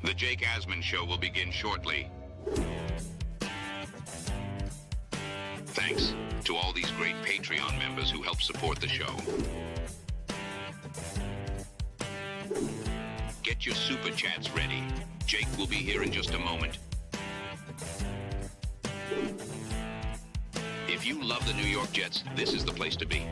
The Jake Asman Show will begin shortly. Thanks to all these great Patreon members who help support the show. Get your super chats ready. Jake will be here in just a moment. If you love the New York Jets, this is the place to be.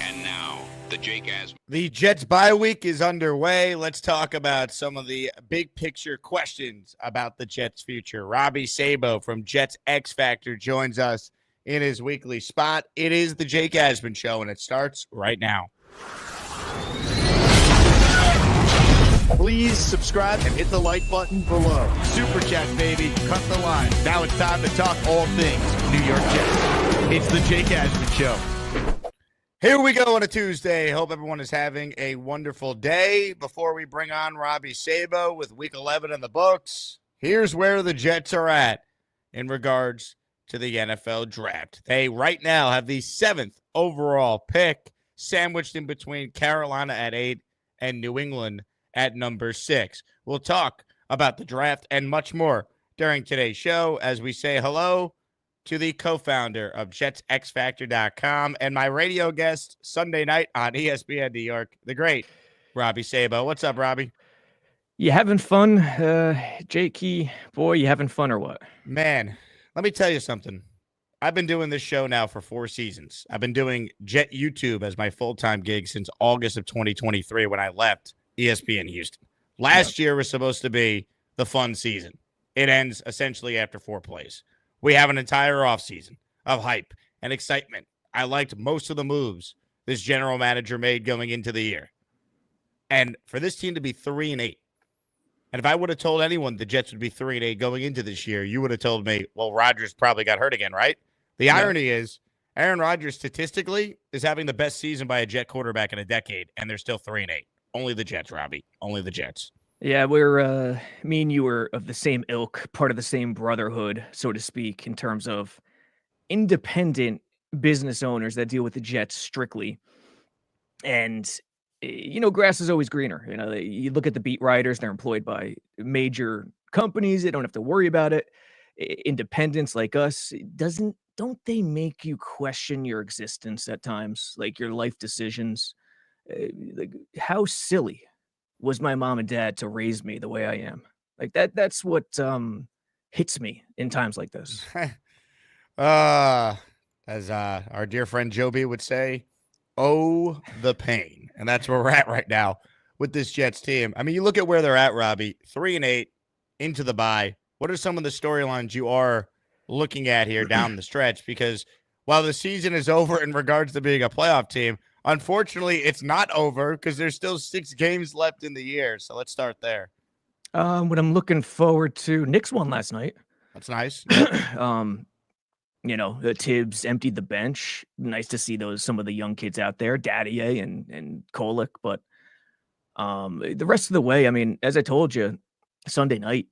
And now, the Jake Asman. The Jets bye week is underway. Let's talk about some of the big picture questions about the Jets' future. Robby Sabo from Jets X Factor joins us in his weekly spot. It is the Jake Asman Show, and it starts right now. Please subscribe and hit the like button below. Super chat, baby. Cut the line. Now it's time to talk all things New York Jets. It's the Jake Asman Show. Here we go on a Tuesday. Hope everyone is having a wonderful day. Before we bring on Robby Sabo with Week 11 in the books, here's where the Jets are at in regards to the NFL Draft. They right now have the 7th overall pick, sandwiched in between Carolina at 8 and New England at number 6. We'll talk about the draft and much more during today's show as we say hello to the co-founder of JetsXFactor.com and my radio guest Sunday night on ESPN New York, the great Robby Sabo. What's up, Robby? You having fun, Jakey? Boy, you having fun or what? Man, let me tell you something. I've been doing this show now for 4 seasons. I've been doing Jet YouTube as my full-time gig since August of 2023 when I left ESPN Houston. Last year was supposed to be the fun season. It ends essentially after 4 plays. We have an entire offseason of hype and excitement. I liked most of the moves this general manager made going into the year. And for this team to be 3-8, and if I would have told anyone the Jets would be 3-8 going into this year, you would have told me, well, Rodgers probably got hurt again, right? The irony is Aaron Rodgers statistically is having the best season by a Jet quarterback in a decade, and they're still 3-8. Only the Jets, Robby. Only the Jets. Yeah, we're me and you were of the same ilk, part of the same brotherhood, so to speak, in terms of independent business owners that deal with the Jets strictly. And grass is always greener. You look at the beat writers; they're employed by major companies. They don't have to worry about it. Independents like us, don't they make you question your existence at times, like your life decisions? Like, how silly was my mom and dad to raise me the way I am? Like that's what hits me in times like this. As our dear friend Joby would say, oh, the pain. And that's where we're at right now with this Jets team. I mean, you look at where they're at, Robby, 3-8 into the bye. What are some of the storylines you are looking at here down the stretch? Because while the season is over in regards to being a playoff team, unfortunately, it's not over because there's still 6 games left in the year. So let's start there. What I'm looking forward to, Knicks won last night. That's nice. Tibbs emptied the bench. Nice to see some of the young kids out there, Daddier and Kolek. But the rest of the way, I mean, as I told you, Sunday night,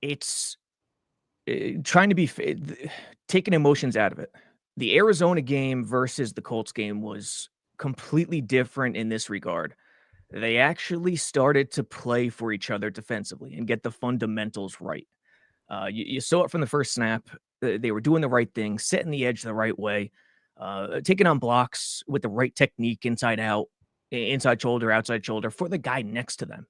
it's trying to be taking emotions out of it. The Arizona game versus the Colts game was completely different in this regard. They actually started to play for each other defensively and get the fundamentals right. You saw it from the first snap. They were doing the right thing, setting the edge the right way, taking on blocks with the right technique inside out, inside shoulder, outside shoulder for the guy next to them.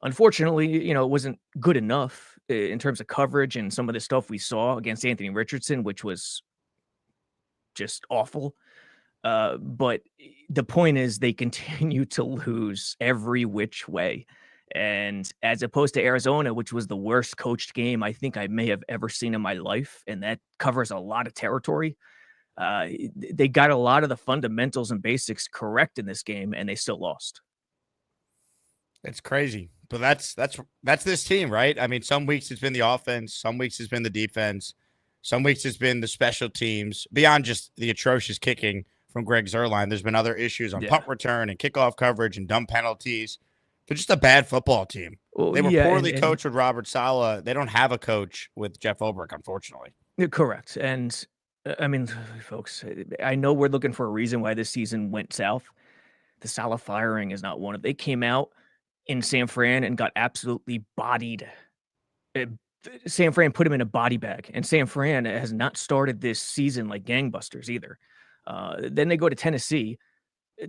Unfortunately, it wasn't good enough in terms of coverage and some of the stuff we saw against Anthony Richardson, which was just awful. But the point is they continue to lose every which way. And as opposed to Arizona, which was the worst coached game I think I may have ever seen in my life, and that covers a lot of territory, they got a lot of the fundamentals and basics correct in this game, and they still lost. It's crazy. But that's this team, right? I mean, some weeks it's been the offense, some weeks it's been the defense, some weeks it's been the special teams. Beyond just the atrocious kicking from Greg Zuerlein, there's been other issues on punt return and kickoff coverage and dumb penalties. They're just a bad football team. Well, they were poorly coached with Robert Saleh. They don't have a coach with Jeff Ulbrich, unfortunately. Correct. And I mean, folks, I know we're looking for a reason why this season went south. The Salah firing is not one of. They came out in San Fran and got absolutely bodied. San Fran put him in a body bag, and San Fran has not started this season like gangbusters either. Then they go to Tennessee.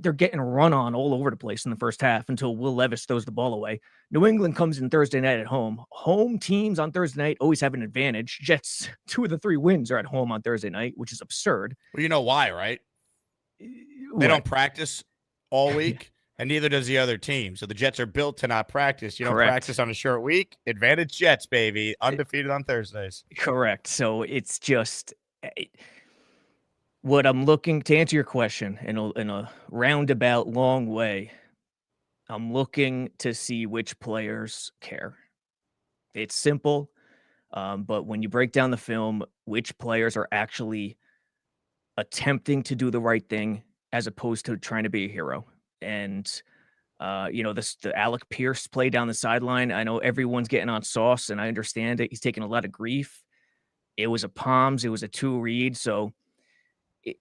They're getting run on all over the place in the first half until Will Levis throws the ball away. New England comes in Thursday night at home. Home teams on Thursday night always have an advantage. Jets, 2 of the 3 wins are at home on Thursday night, which is absurd. Well, you know why, right? They don't practice all week, and neither does the other team. So the Jets are built to not practice. You don't practice on a short week. Advantage Jets, baby. Undefeated on Thursdays. Correct. So it's just what I'm looking to answer your question in a roundabout long way. I'm looking to see which players care. It's simple, but when you break down the film, which players are actually attempting to do the right thing as opposed to trying to be a hero. And the Alec Pierce play down the sideline. I know everyone's getting on Sauce, and I understand it. He's taking a lot of grief. It was a Palms. It was a 2 read. So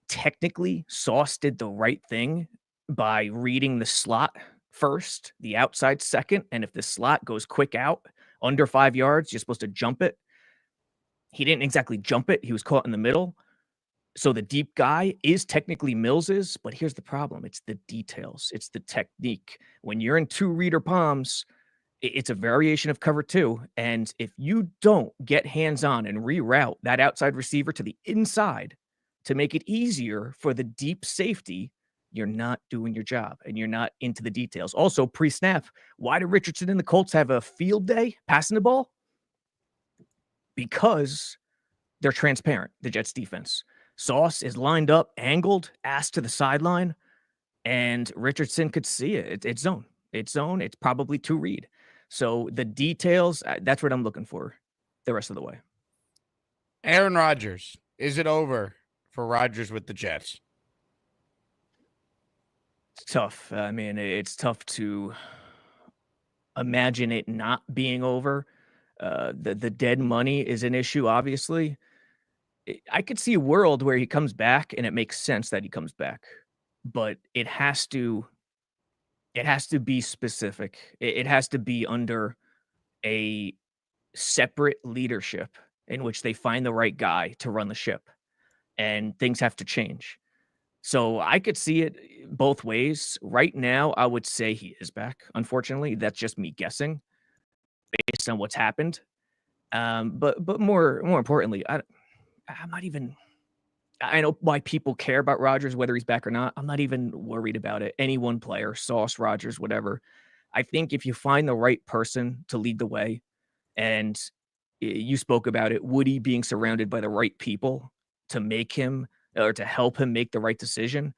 technically, Sauce did the right thing by reading the slot first, the outside second. And if the slot goes quick out under 5 yards, you're supposed to jump it. He didn't exactly jump it. He was caught in the middle. So the deep guy is technically Mills's, but here's the problem. It's the details. It's the technique. When you're in 2 reader palms, it's a variation of cover 2. And if you don't get hands-on and reroute that outside receiver to the inside to make it easier for the deep safety, you're not doing your job and you're not into the details. Also, pre-snap, why did Richardson and the Colts have a field day passing the ball? Because they're transparent, the Jets defense. Sauce is lined up, angled, ass to the sideline, and Richardson could see it. It's zone. It's zone. It's probably 2 read. So the details, that's what I'm looking for the rest of the way. Aaron Rodgers. Is it over for Rodgers with the Jets? It's tough. I mean, it's tough to imagine it not being over. The dead money is an issue, obviously. I could see a world where he comes back and it makes sense that he comes back, but it has to be specific. It has to be under a separate leadership in which they find the right guy to run the ship, and things have to change. So I could see it both ways. Right now, I would say he is back. Unfortunately, that's just me guessing based on what's happened. But more importantly, I'm not even. I know why people care about Rodgers, whether he's back or not. I'm not even worried about it. Any one player, Sauce, Rodgers, whatever. I think if you find the right person to lead the way, and you spoke about it, Woody being surrounded by the right people to make him or to help him make the right decision,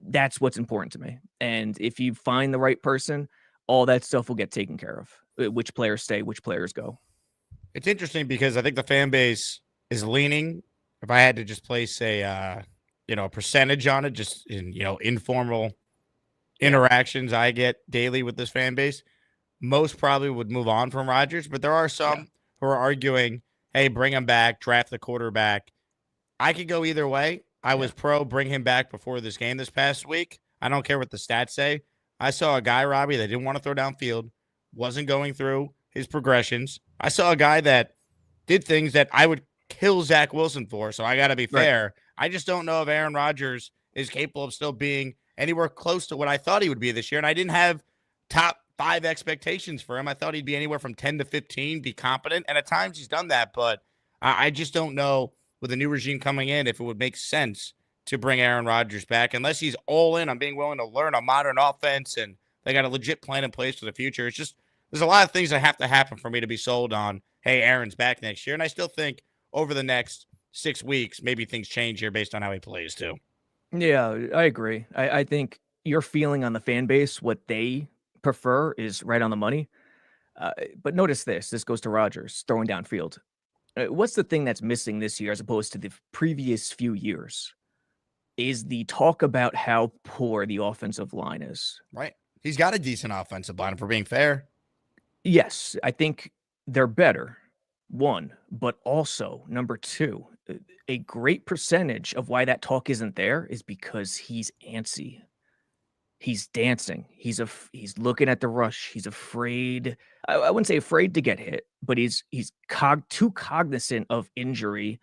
that's what's important to me. And if you find the right person, all that stuff will get taken care of. Which players stay, which players go. It's interesting because I think the fan base is leaning. If I had to just place a percentage on it, just in informal interactions I get daily with this fan base, most probably would move on from Rodgers. But there are some who are arguing, "Hey, bring him back, draft the quarterback." I could go either way. I was pro bring him back before this game this past week. I don't care what the stats say. I saw a guy, Robbie, that didn't want to throw downfield, wasn't going through his progressions. I saw a guy that did things that I would kill Zach Wilson for, so I got to be fair. I just don't know if Aaron Rodgers is capable of still being anywhere close to what I thought he would be this year, and I didn't have top 5 expectations for him. I thought he'd be anywhere from 10 to 15, be competent, and at times he's done that, but I just don't know with a new regime coming in if it would make sense to bring Aaron Rodgers back, unless he's all in on being willing to learn a modern offense and they got a legit plan in place for the future. It's just there's a lot of things that have to happen for me to be sold on, hey, Aaron's back next year, and I still think over the next 6 weeks, maybe things change here based on how he plays too. Yeah, I agree. I think your feeling on the fan base, what they prefer is right on the money. But notice this. This goes to Rodgers, throwing downfield. What's the thing that's missing this year as opposed to the previous few years is the talk about how poor the offensive line is. Right. He's got a decent offensive line, if we're being fair. Yes, I think they're better, one, but also, number 2, a great percentage of why that talk isn't there is because he's antsy. he's dancing. He's looking at the rush. He's afraid. I wouldn't say afraid to get hit, but he's too cognizant of injury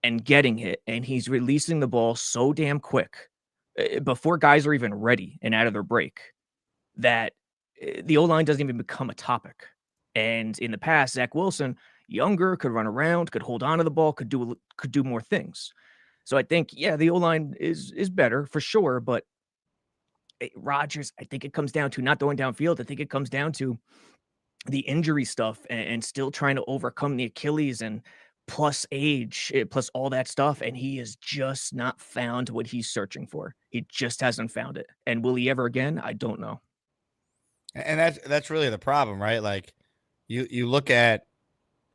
and getting hit, and he's releasing the ball so damn quick before guys are even ready and out of their break that the O-line doesn't even become a topic. And in the past, Zach Wilson, younger, could run around, could hold on to the ball, could do more things. So I think, yeah, the O-line is better for sure, but Rodgers, I think it comes down to not going downfield. I think it comes down to the injury stuff and still trying to overcome the Achilles and plus age, plus all that stuff. And he has just not found what he's searching for. He just hasn't found it. And will he ever again? I don't know. And that's really the problem, right? Like you look at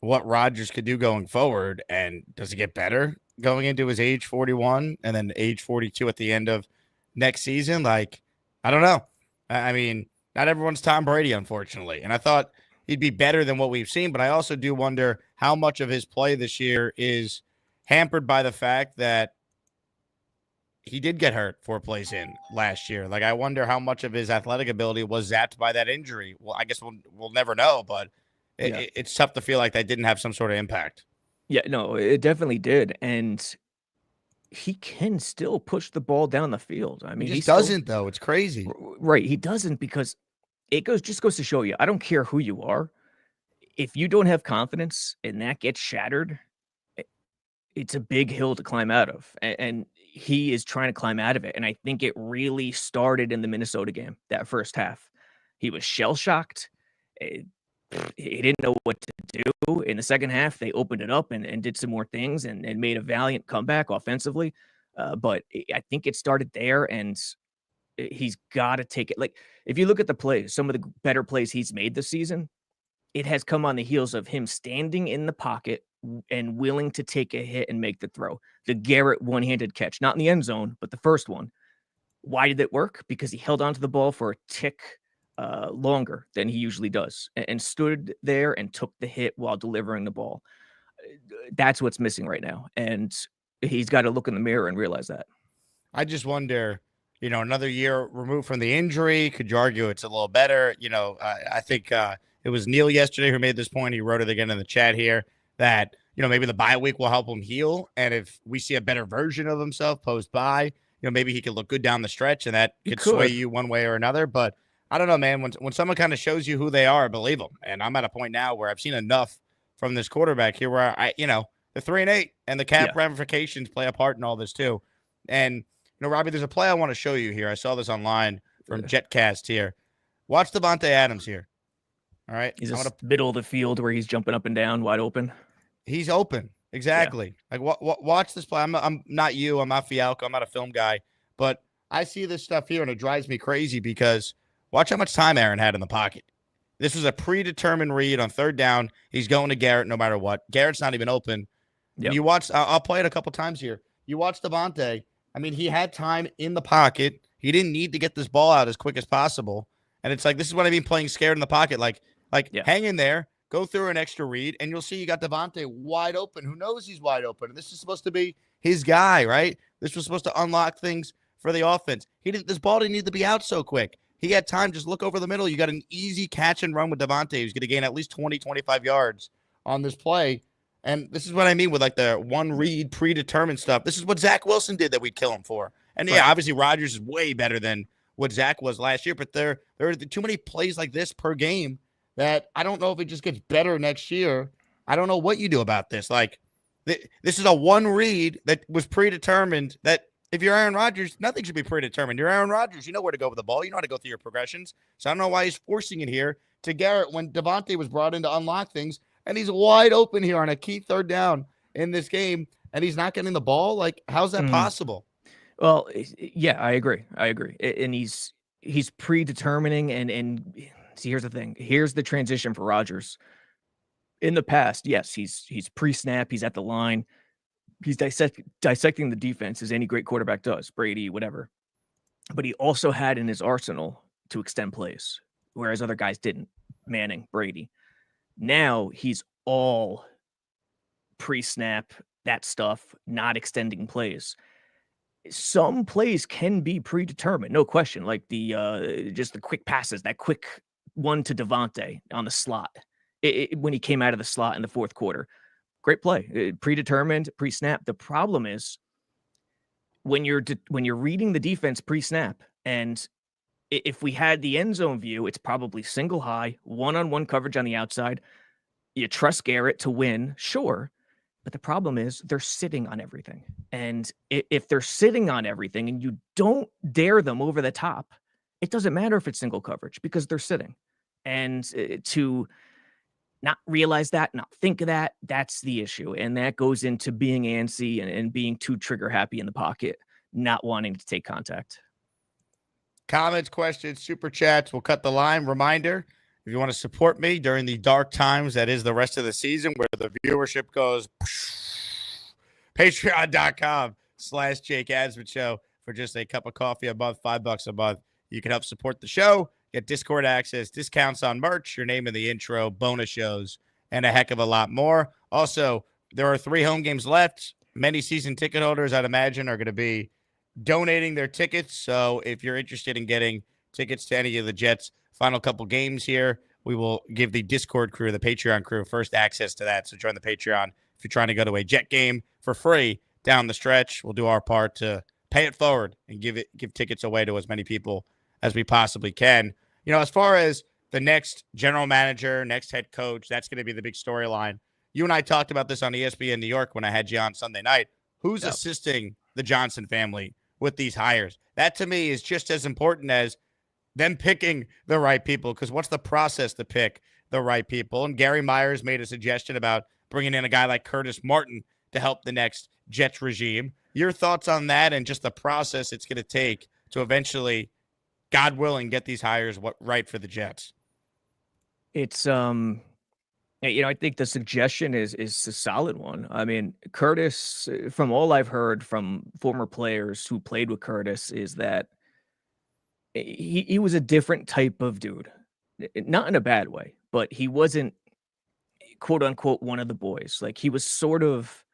what Rodgers could do going forward, and does it get better going into his age 41 and then age 42 at the end of next season? Like, I don't know. I mean, not everyone's Tom Brady, unfortunately. And I thought he'd be better than what we've seen, but I also do wonder how much of his play this year is hampered by the fact that he did get hurt 4 plays in last year. Like, I wonder how much of his athletic ability was zapped by that injury. Well, I guess we'll never know, but it's tough to feel like that didn't have some sort of impact. Yeah, no, it definitely did. And he can still push the ball down the field. I mean, he doesn't, though. It's crazy. Right. He doesn't, because it just goes to show you, I don't care who you are. If you don't have confidence and that gets shattered, it's a big hill to climb out of. And he is trying to climb out of it. And I think it really started in the Minnesota game, that first half. He was shell-shocked. He didn't know what to do. In the second half, they opened it up and did some more things and made a valiant comeback offensively. But I think it started there, and he's got to take it. Like, if you look at the plays, some of the better plays he's made this season, it has come on the heels of him standing in the pocket and willing to take a hit and make the throw. The Garrett one-handed catch, not in the end zone, but the first one. Why did it work? Because he held onto the ball for a tick longer than he usually does and stood there and took the hit while delivering the ball. That's what's missing right now. And he's got to look in the mirror and realize that. I just wonder, another year removed from the injury, could you argue it's a little better? I think it was Neil yesterday who made this point. He wrote it again in the chat here that, maybe the bye week will help him heal. And if we see a better version of himself post-bye, maybe he could look good down the stretch, and that could sway you one way or another. But I don't know, man. When someone kind of shows you who they are, believe them. And I'm at a point now where I've seen enough from this quarterback here where the 3-8 and the cap ramifications play a part in all this too. And, Robbie, there's a play I want to show you here. I saw this online from Jetcast here. Watch Devontae Adams here. All right. He's just middle of the field where he's jumping up and down, wide open. He's open. Exactly. Yeah. Like, watch this play. I'm not you. I'm not Fialco. I'm not a film guy. But I see this stuff here, and it drives me crazy because watch how much time Aaron had in the pocket. This was a predetermined read on third down. He's going to Garrett no matter what. Garrett's not even open. Yep. You watch. I'll play it a couple times here. You watch Devontae. I mean, he had time in the pocket. He didn't need to get this ball out as quick as possible. And it's like, this is what I mean playing scared in the pocket. Like hang in there, go through an extra read, and you'll see you got Devontae wide open. Who knows he's wide open? And this is supposed to be his guy, right? This was supposed to unlock things for the offense. This ball didn't need to be out so quick. He had time. Just look over the middle. You got an easy catch and run with Devontae, who's going to gain at least 20, 25 yards on this play. And this is what I mean with like the one read predetermined stuff. This is what Zach Wilson did that we'd kill him for. And yeah, obviously Rodgers is way better than what Zach was last year, but there are too many plays like this per game that I don't know if it just gets better next year. I don't know what you do about this. Like, this is a one read that was predetermined that if you're Aaron Rodgers, nothing should be predetermined. You're Aaron Rodgers. You know where to go with the ball. You know how to go through your progressions. So I don't know why he's forcing it here to Garrett when Devontae was brought in to unlock things, and he's wide open here on a key third down in this game, and he's not getting the ball. Like, how's that possible? Well, yeah, I agree. And he's predetermining, and see, here's the thing. Here's the transition for Rodgers. In the past, yes, he's pre-snap, he's at the line. He's dissecting the defense as any great quarterback does, Brady, whatever. But he also had in his arsenal to extend plays, whereas other guys didn't. Manning, Brady. Now he's all pre-snap, that stuff, not extending plays. some plays can be predetermined, no question. Like the just the quick passes, that quick one to Devontae on the slot when he came out of the slot in the fourth quarter. Great play, predetermined, pre-snap. The problem is when you're reading the defense pre-snap, and if we had the end zone view, it's probably single high, one-on-one coverage on the outside. You trust Garrett to win, sure. But the problem is they're sitting on everything. And if they're sitting on everything and you don't dare them over the top, it doesn't matter if it's single coverage because they're sitting. And to not realize that, not think of that, that's the issue. And that goes into being antsy and being too trigger happy in the pocket, not wanting to take contact. Comments, questions, super chats. We'll cut the line. Reminder, if you want to support me during the dark times that is the rest of the season where the viewership goes, patreon.com/Jake Asman Show for just a cup of coffee a month, $5 a month. You can help support the show, get Discord access, discounts on merch, your name in the intro, bonus shows, and a heck of a lot more. Also, there are 3 home games left. Many season ticket holders, I'd imagine, are going to be donating their tickets. So if you're interested in getting tickets to any of the Jets' final couple games here, we will give the Discord crew, the Patreon crew, first access to that. So join the Patreon if you're trying to go to a Jet game for free down the stretch. We'll do our part to pay it forward and give tickets away to as many people as we possibly can. You know, as far as the next general manager, next head coach, that's going to be the big storyline. You and I talked about this on ESPN New York when I had you on Sunday night. Who's assisting the Johnson family with these hires? That to me is just as important as them picking the right people, because what's the process to pick the right people? And Gary Myers made a suggestion about bringing in a guy like Curtis Martin to help the next Jets regime. Your thoughts on that and just the process it's going to take to eventually, God willing, get these hires right for the Jets? It's I think the suggestion is a solid one. I mean, Curtis, from all I've heard from former players who played with Curtis, is that he was a different type of dude. Not in a bad way, but he wasn't, quote unquote, one of the boys. Like, he was sort of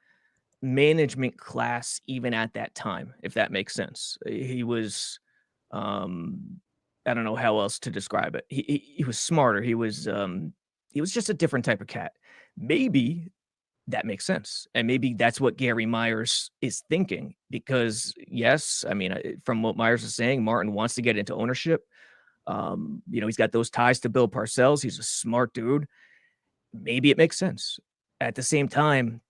management class even at that time, if that makes sense. He was, I don't know how else to describe it. He was smarter. He was just a different type of cat. Maybe that makes sense. And maybe that's what Gary Myers is thinking, because yes, I mean, from what Myers is saying, Martin wants to get into ownership. He's got those ties to Bill Parcells. He's a smart dude. Maybe it makes sense. At the same time,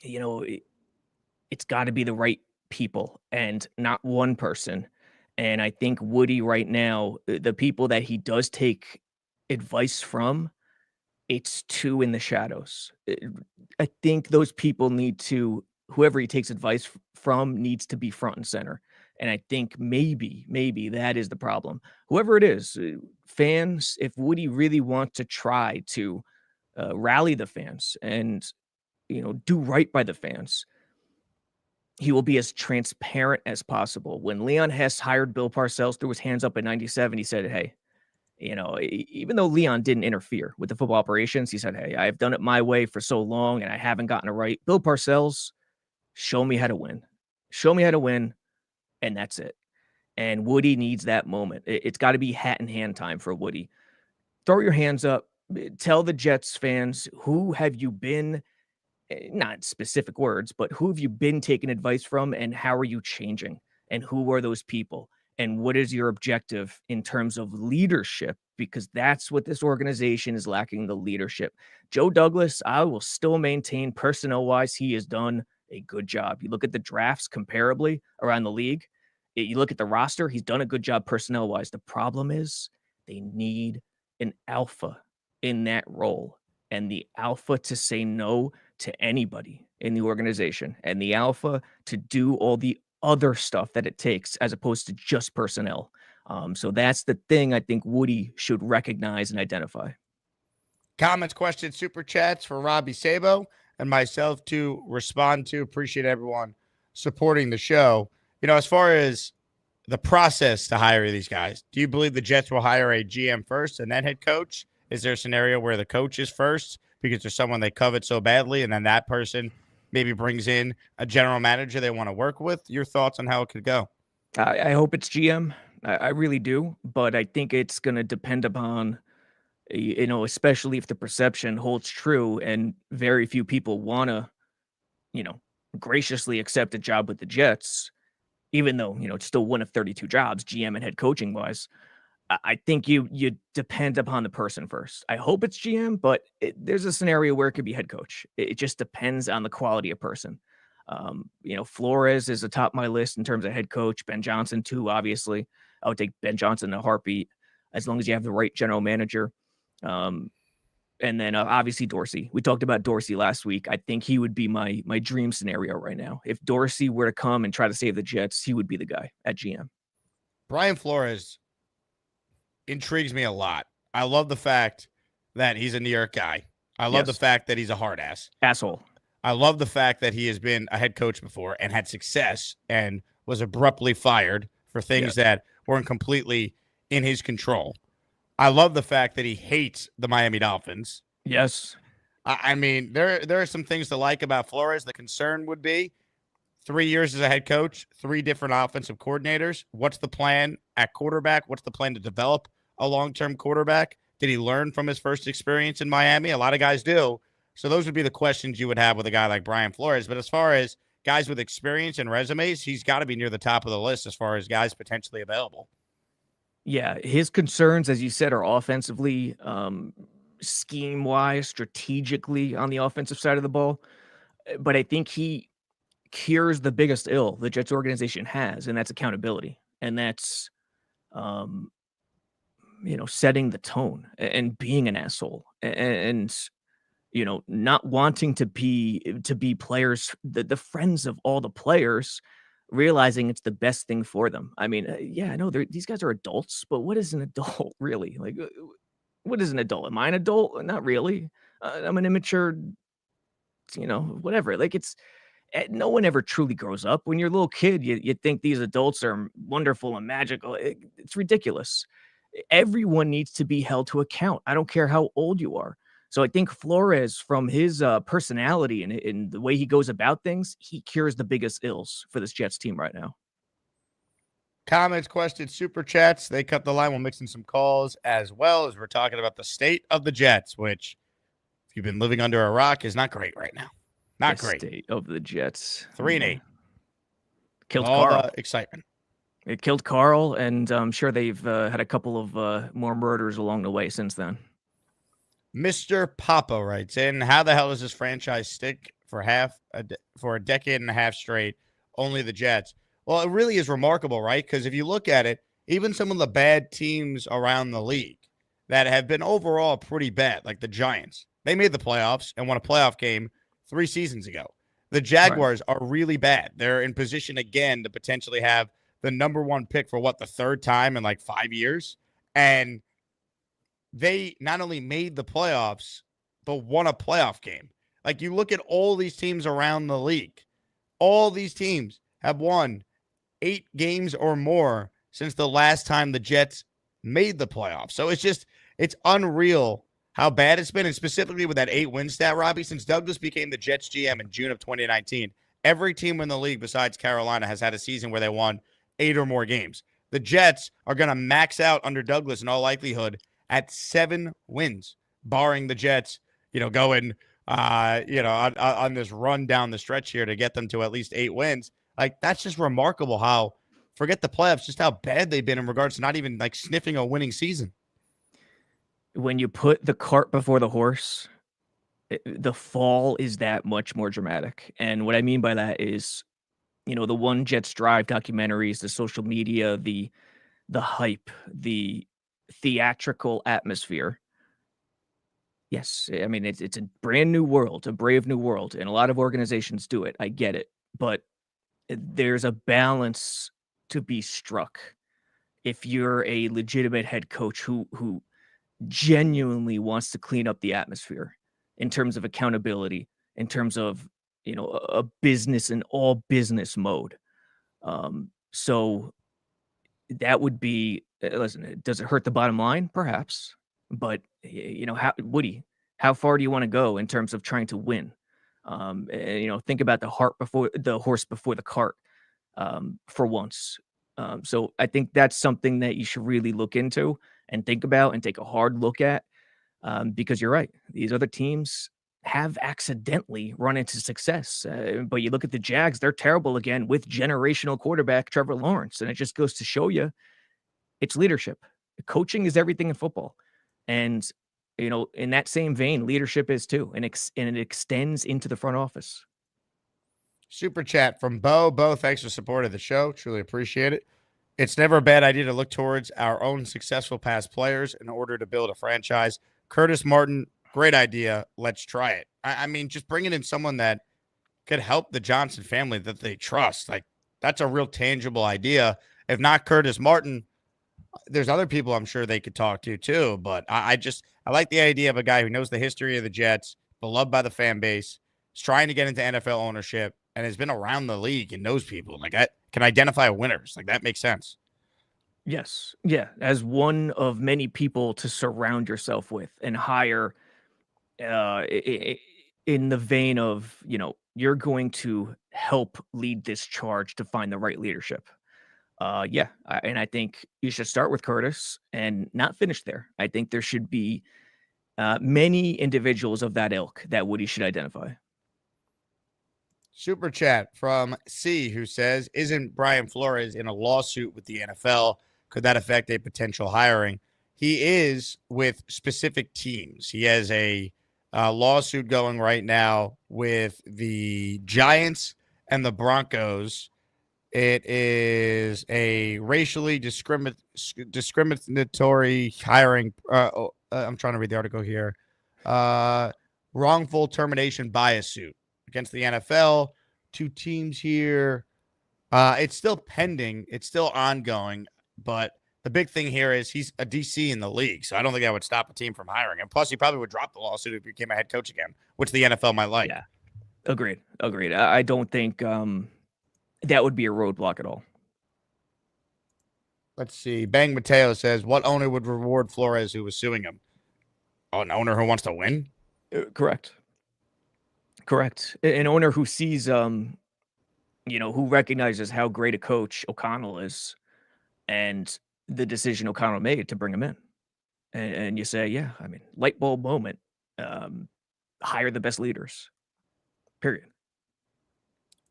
it's got to be the right people and not one person. And I think Woody right now, the people that he does take advice from, it's two in the shadows. I think those people whoever he takes advice from needs to be front and center. And I think maybe that is the problem. Whoever it is, fans, if Woody really wants to try to rally the fans and, do right by the fans, he will be as transparent as possible. When Leon Hess hired Bill Parcells, threw his hands up in 97, he said, hey, even though Leon didn't interfere with the football operations, he said, hey, I've done it my way for so long and I haven't gotten it right. Bill Parcells, show me how to win. Show me how to win, and that's it. And Woody needs that moment. It's got to be hat in hand time for Woody. Throw your hands up. Tell the Jets fans, who have you been, not specific words, but who have you been taking advice from, and how are you changing? And who are those people? And what is your objective in terms of leadership? Because that's what this organization is lacking, the leadership. Joe Douglas, I will still maintain personnel-wise, he has done a good job. You look at the drafts comparably around the league. You look at the roster, he's done a good job personnel-wise. The problem is they need an alpha in that role, and the alpha to say no to anybody in the organization, and the alpha to do all the other stuff that it takes as opposed to just personnel. So that's the thing I think Woody should recognize and identify. Comments, questions, super chats for Robby Sabo and myself to respond to. Appreciate everyone supporting the show. As far as the process to hire these guys, do you believe the Jets will hire a GM first and then head coach? Is there a scenario where the coach is first because there's someone they covet so badly and then that person maybe brings in a general manager they want to work with. Your thoughts on how it could go? I hope it's GM. I really do, but I think it's going to depend upon, especially if the perception holds true and very few people want to, you know, graciously accept a job with the Jets, even though, it's still one of 32 jobs, GM and head coaching wise. I think you depend upon the person first. I hope it's GM, but there's a scenario where it could be head coach. It just depends on the quality of person. Flores is atop my list in terms of head coach. Ben Johnson too, obviously. I would take Ben Johnson in a heartbeat as long as you have the right general manager. And then obviously Dorsey. We talked about Dorsey last week. I think he would be my dream scenario right now. If Dorsey were to come and try to save the Jets, he would be the guy at GM. Brian Flores intrigues me a lot. I love the fact that he's a New York guy. I love the fact that he's a hard ass. Asshole. I love the fact that he has been a head coach before and had success and was abruptly fired for things that weren't completely in his control. I love the fact that he hates the Miami Dolphins. Yes. I mean, there are some things to like about Flores. The concern would be 3 years as a head coach, 3 different offensive coordinators. What's the plan at quarterback? What's the plan to develop a long-term quarterback? Did he learn from his first experience in Miami? A lot of guys do. So those would be the questions you would have with a guy like Brian Flores. But as far as guys with experience and resumes, he's got to be near the top of the list as far as guys potentially available. Yeah, his concerns, as you said, are offensively, scheme-wise, strategically on the offensive side of the ball. But I think he cures the biggest ill the Jets organization has, and that's accountability. And that's, setting the tone and being an asshole and not wanting to be players, the friends of all the players, realizing it's the best thing for them. I mean, I know these guys are adults, but what is an adult really? Like, what is an adult? Am I an adult? Not really. I'm an immature, whatever. Like no one ever truly grows up. When you're a little kid, you think these adults are wonderful and magical. It's ridiculous. Everyone needs to be held to account. I don't care how old you are. So I think Flores, from his personality and the way he goes about things, he cures the biggest ills for this Jets team right now. Comments, questions, super chats. They cut the line. We'll mix in some calls as well as we're talking about the state of the Jets, which, if you've been living under a rock, is not great right now. Not great. State of the Jets. 3-8. Killed all Carl. The excitement. It killed Carl, and I'm sure they've had a couple of more murders along the way since then. Mr. Papa writes in, how the hell does this franchise stick for a decade and a half straight? Only the Jets. Well, it really is remarkable, right? Because if you look at it, even some of the bad teams around the league that have been overall pretty bad, like the Giants, they made the playoffs and won a playoff game 3 seasons ago. The Jaguars are really bad. They're in position again to potentially have the number 1 pick for the 3rd time in like 5 years. And they not only made the playoffs, but won a playoff game. Like, you look at all these teams around the league. All these teams have won 8 games or more since the last time the Jets made the playoffs. So it's unreal how bad it's been. And specifically with that 8-win stat, Robbie, since Douglas became the Jets GM in June of 2019, every team in the league besides Carolina has had a season where they won 8 or more games. The Jets are going to max out under Douglas in all likelihood at 7 wins, barring the Jets, going, on this run down the stretch here to get them to at least 8 wins. Like, that's just remarkable how, forget the playoffs, just how bad they've been in regards to not even like sniffing a winning season. When you put the cart before the horse, the fall is that much more dramatic. And what I mean by that is, the One Jets Drive documentaries, the social media, the hype, the theatrical atmosphere. Yes, I mean, it's a brand new world, a brave new world, and a lot of organizations do it. I get it, but there's a balance to be struck if you're a legitimate head coach who genuinely wants to clean up the atmosphere in terms of accountability, in terms of a business and all business mode. So that would be, listen, does it hurt the bottom line? Perhaps. But, Woody, how far do you want to go in terms of trying to win? Think about the horse before the cart, for once. So I think that's something that you should really look into and think about and take a hard look at, because you're right. These other teams have accidentally run into success. But you look at the Jags, they're terrible again with generational quarterback Trevor Lawrence. And it just goes to show you it's leadership. Coaching is everything in football. And, in that same vein, leadership is too. And it extends into the front office. Super chat from Bo. Bo, thanks for support of the show. Truly appreciate it. It's never a bad idea to look towards our own successful past players in order to build a franchise. Curtis Martin, great idea. Let's try it. I mean, just bringing in someone that could help the Johnson family that they trust. Like, that's a real tangible idea. If not Curtis Martin, there's other people I'm sure they could talk to too. But I like the idea of a guy who knows the history of the Jets, beloved by the fan base, is trying to get into NFL ownership, and has been around the league and knows people. Like, I can identify winners. Like, that makes sense. Yes. Yeah. As one of many people to surround yourself with and hire, in the vein of, you're going to help lead this charge to find the right leadership. And I think you should start with Curtis and not finish there. I think there should be many individuals of that ilk that Woody should identify. Super chat from C, who says, isn't Brian Flores in a lawsuit with the NFL? Could that affect a potential hiring? He is with specific teams. He has a lawsuit going right now with the Giants and the Broncos. It is a racially discriminatory hiring. I'm trying to read the article here. Wrongful termination bias suit against the NFL. Two teams here. It's still pending. It's still ongoing. But the big thing here is he's a DC in the league. So I don't think that would stop a team from hiring him. Plus, he probably would drop the lawsuit if he became a head coach again, which the NFL might like. Yeah. Agreed. I don't think that would be a roadblock at all. Let's see. Bang Mateo says, what owner would reward Flores who was suing him? Oh, an owner who wants to win? Correct. An owner who sees, who recognizes how great a coach O'Connell is and the decision O'Connell made to bring him in. And you say, yeah, I mean, light bulb moment, hire the best leaders, period.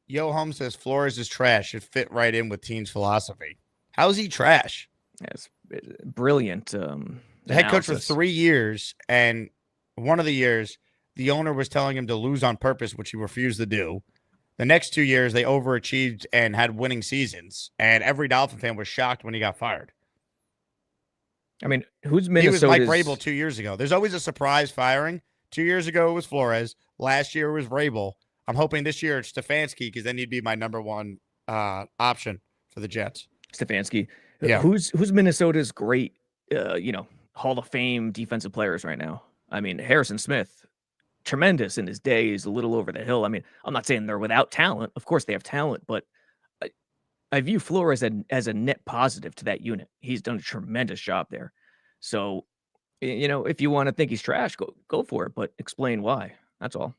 Yo Home says Flores is trash. Should fit right in with team's philosophy. How's he trash? Yes, brilliant. The head coach for 3 years, and one of the years, the owner was telling him to lose on purpose, which he refused to do. The next 2 years, they overachieved and had winning seasons, and every Dolphin fan was shocked when he got fired. I mean, who's Minnesota? He was Mike Vrabel 2 years ago. There's always a surprise firing. 2 years ago, it was Flores. Last year, it was Vrabel. I'm hoping this year it's Stefanski, because then he'd be my number one option for the Jets. Stefanski. Yeah. Who's Minnesota's great, Hall of Fame defensive players right now? I mean, Harrison Smith, tremendous in his day, is a little over the hill. I mean, I'm not saying they're without talent. Of course they have talent, but I view Flores as a net positive to that unit. He's done a tremendous job there. So, if you want to think he's trash, go for it, but explain why. That's all.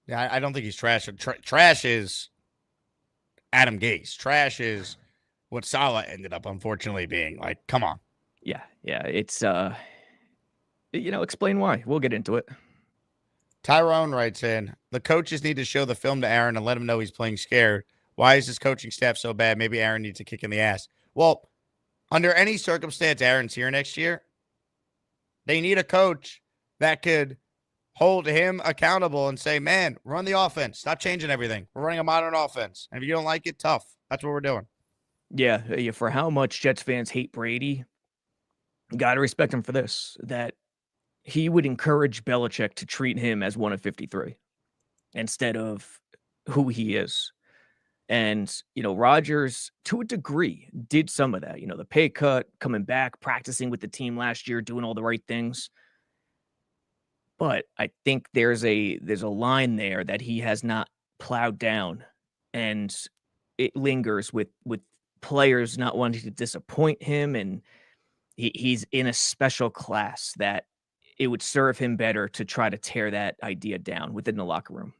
Yeah, I don't think he's trash. Trash is Adam Gase. Trash is what Saleh ended up unfortunately being. Like, come on. Yeah. It's explain why. We'll get into it. Tyrone writes in, the coaches need to show the film to Aaron and let him know he's playing scared. Why is his coaching staff so bad? Maybe Aaron needs a kick in the ass. Well, under any circumstance, Aaron's here next year. They need a coach that could hold him accountable and say, man, run the offense. Stop changing everything. We're running a modern offense. And if you don't like it, tough. That's what we're doing. Yeah. For how much Jets fans hate Brady, you got to respect him for this, that he would encourage Belichick to treat him as one of 53 instead of who he is. And, Rodgers, to a degree, did some of that. The pay cut, coming back, practicing with the team last year, doing all the right things. But I think there's a line there that he has not plowed down, and it lingers with players not wanting to disappoint him, and he's in a special class that it would serve him better to try to tear that idea down within the locker room.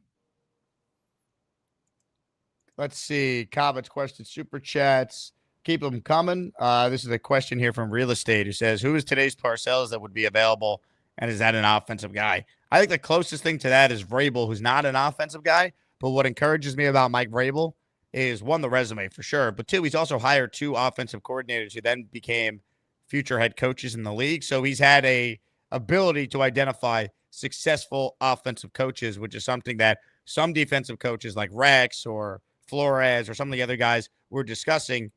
Let's see. Comments, questions, super chats. Keep them coming. This is a question here from Real Estate who says, who is today's Parcells that would be available, and is that an offensive guy? I think the closest thing to that is Vrabel, who's not an offensive guy. But what encourages me about Mike Vrabel is, one, the resume for sure. But two, he's also hired 2 offensive coordinators who then became future head coaches in the league. So he's had a ability to identify successful offensive coaches, which is something that some defensive coaches like Rex or Flores or some of the other guys we're discussing,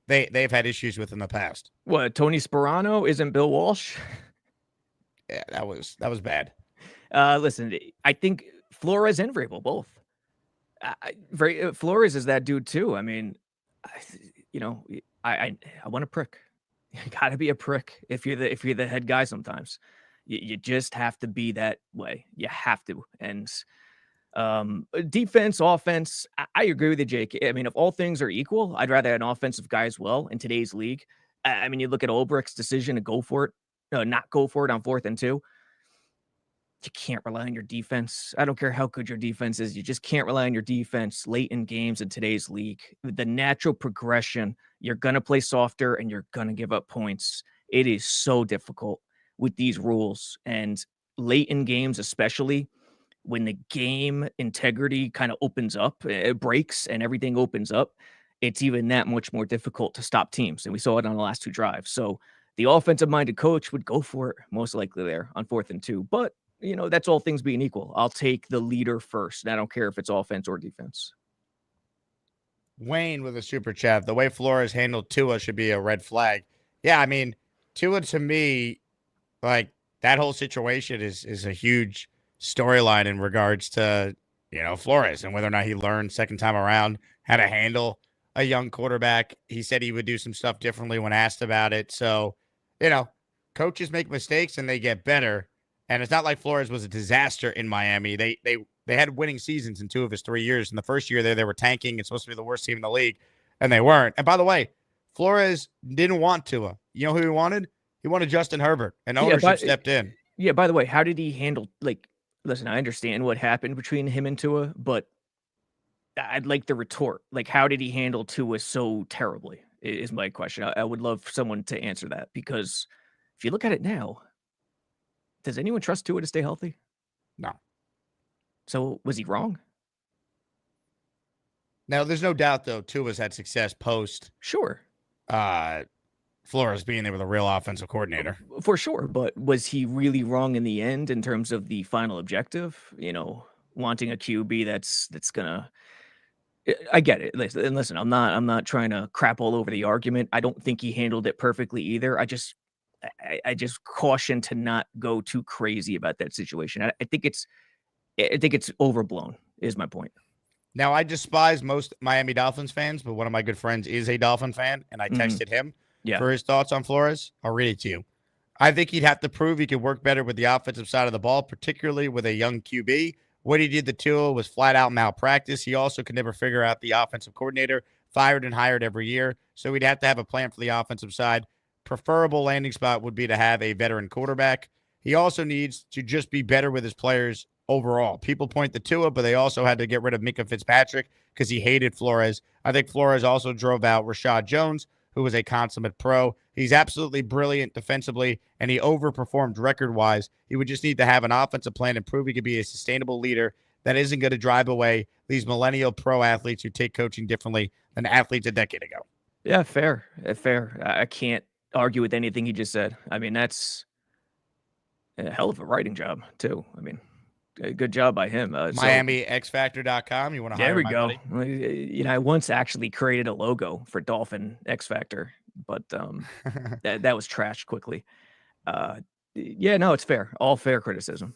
they've had issues with in the past. What, Tony Sparano isn't Bill Walsh? Yeah, that was bad. Listen, I think Flores and Vrabel both. Flores is that dude too. I mean, I want a prick. You got to be a prick if you're the head guy. Sometimes you just have to be that way. You have to. And defense, offense, I agree with you, Jake. I mean, if all things are equal, I'd rather have an offensive guy as well in today's league. I mean, you look at Ulbricht's decision to go for it, not go for it on 4th and 2. You can't rely on your defense. I don't care how good your defense is. You just can't rely on your defense late in games in today's league. The natural progression, you're going to play softer and you're going to give up points. It is so difficult with these rules. And late in games, especially when the game integrity kind of opens up, it breaks and everything opens up, it's even that much more difficult to stop teams. And we saw it on the last 2 drives. So the offensive-minded coach would go for it most likely there on 4th and 2. But that's all things being equal. I'll take the leader first. I don't care if it's offense or defense. Wayne with a super chat. The way Flores handled Tua should be a red flag. Yeah, I mean, Tua to me, like, that whole situation is a huge storyline in regards to, Flores and whether or not he learned second time around how to handle a young quarterback. He said he would do some stuff differently when asked about it. So, coaches make mistakes and they get better. And it's not like Flores was a disaster in Miami. They had winning seasons in 2 of his 3 years. In the first year there, they were tanking. It's supposed to be the worst team in the league, and they weren't. And by the way, Flores didn't want Tua. You know who he wanted? He wanted Justin Herbert, and ownership stepped in. Yeah, by the way, how did he handle, listen, I understand what happened between him and Tua, but I'd like the retort. How did he handle Tua so terribly is my question. I would love someone to answer that, because if you look at it now, does anyone trust Tua to stay healthy? No. So was he wrong? Now, there's no doubt, though, Tua's had success post. Sure. Flores being there with a real offensive coordinator. For sure. But was he really wrong in the end in terms of the final objective? Wanting a QB that's going to. I get it. Listen, I'm not trying to crap all over the argument. I don't think he handled it perfectly either. I just caution to not go too crazy about that situation. I think it's overblown is my point. Now, I despise most Miami Dolphins fans, but one of my good friends is a Dolphin fan, and I texted him for his thoughts on Flores. I'll read it to you. I think he'd have to prove he could work better with the offensive side of the ball, particularly with a young QB. What he did to Tua was flat out malpractice. He also could never figure out the offensive coordinator, fired and hired every year. So he'd have to have a plan for the offensive side. Preferable landing spot would be to have a veteran quarterback. He also needs to just be better with his players overall. People point to Tua, but they also had to get rid of Minka Fitzpatrick because he hated Flores. I think Flores also drove out Rashad Jones, who was a consummate pro. He's absolutely brilliant defensively, and he overperformed record-wise. He would just need to have an offensive plan and prove he could be a sustainable leader that isn't going to drive away these millennial pro athletes who take coaching differently than athletes a decade ago. Yeah, fair. I can't argue with anything he just said. I mean, that's a hell of a writing job, too. I mean, good job by him. MiamiXFactor.com. You want to hire my buddy? There we go. I once actually created a logo for Dolphin X Factor, but that was trashed quickly. No, it's fair. All fair criticism.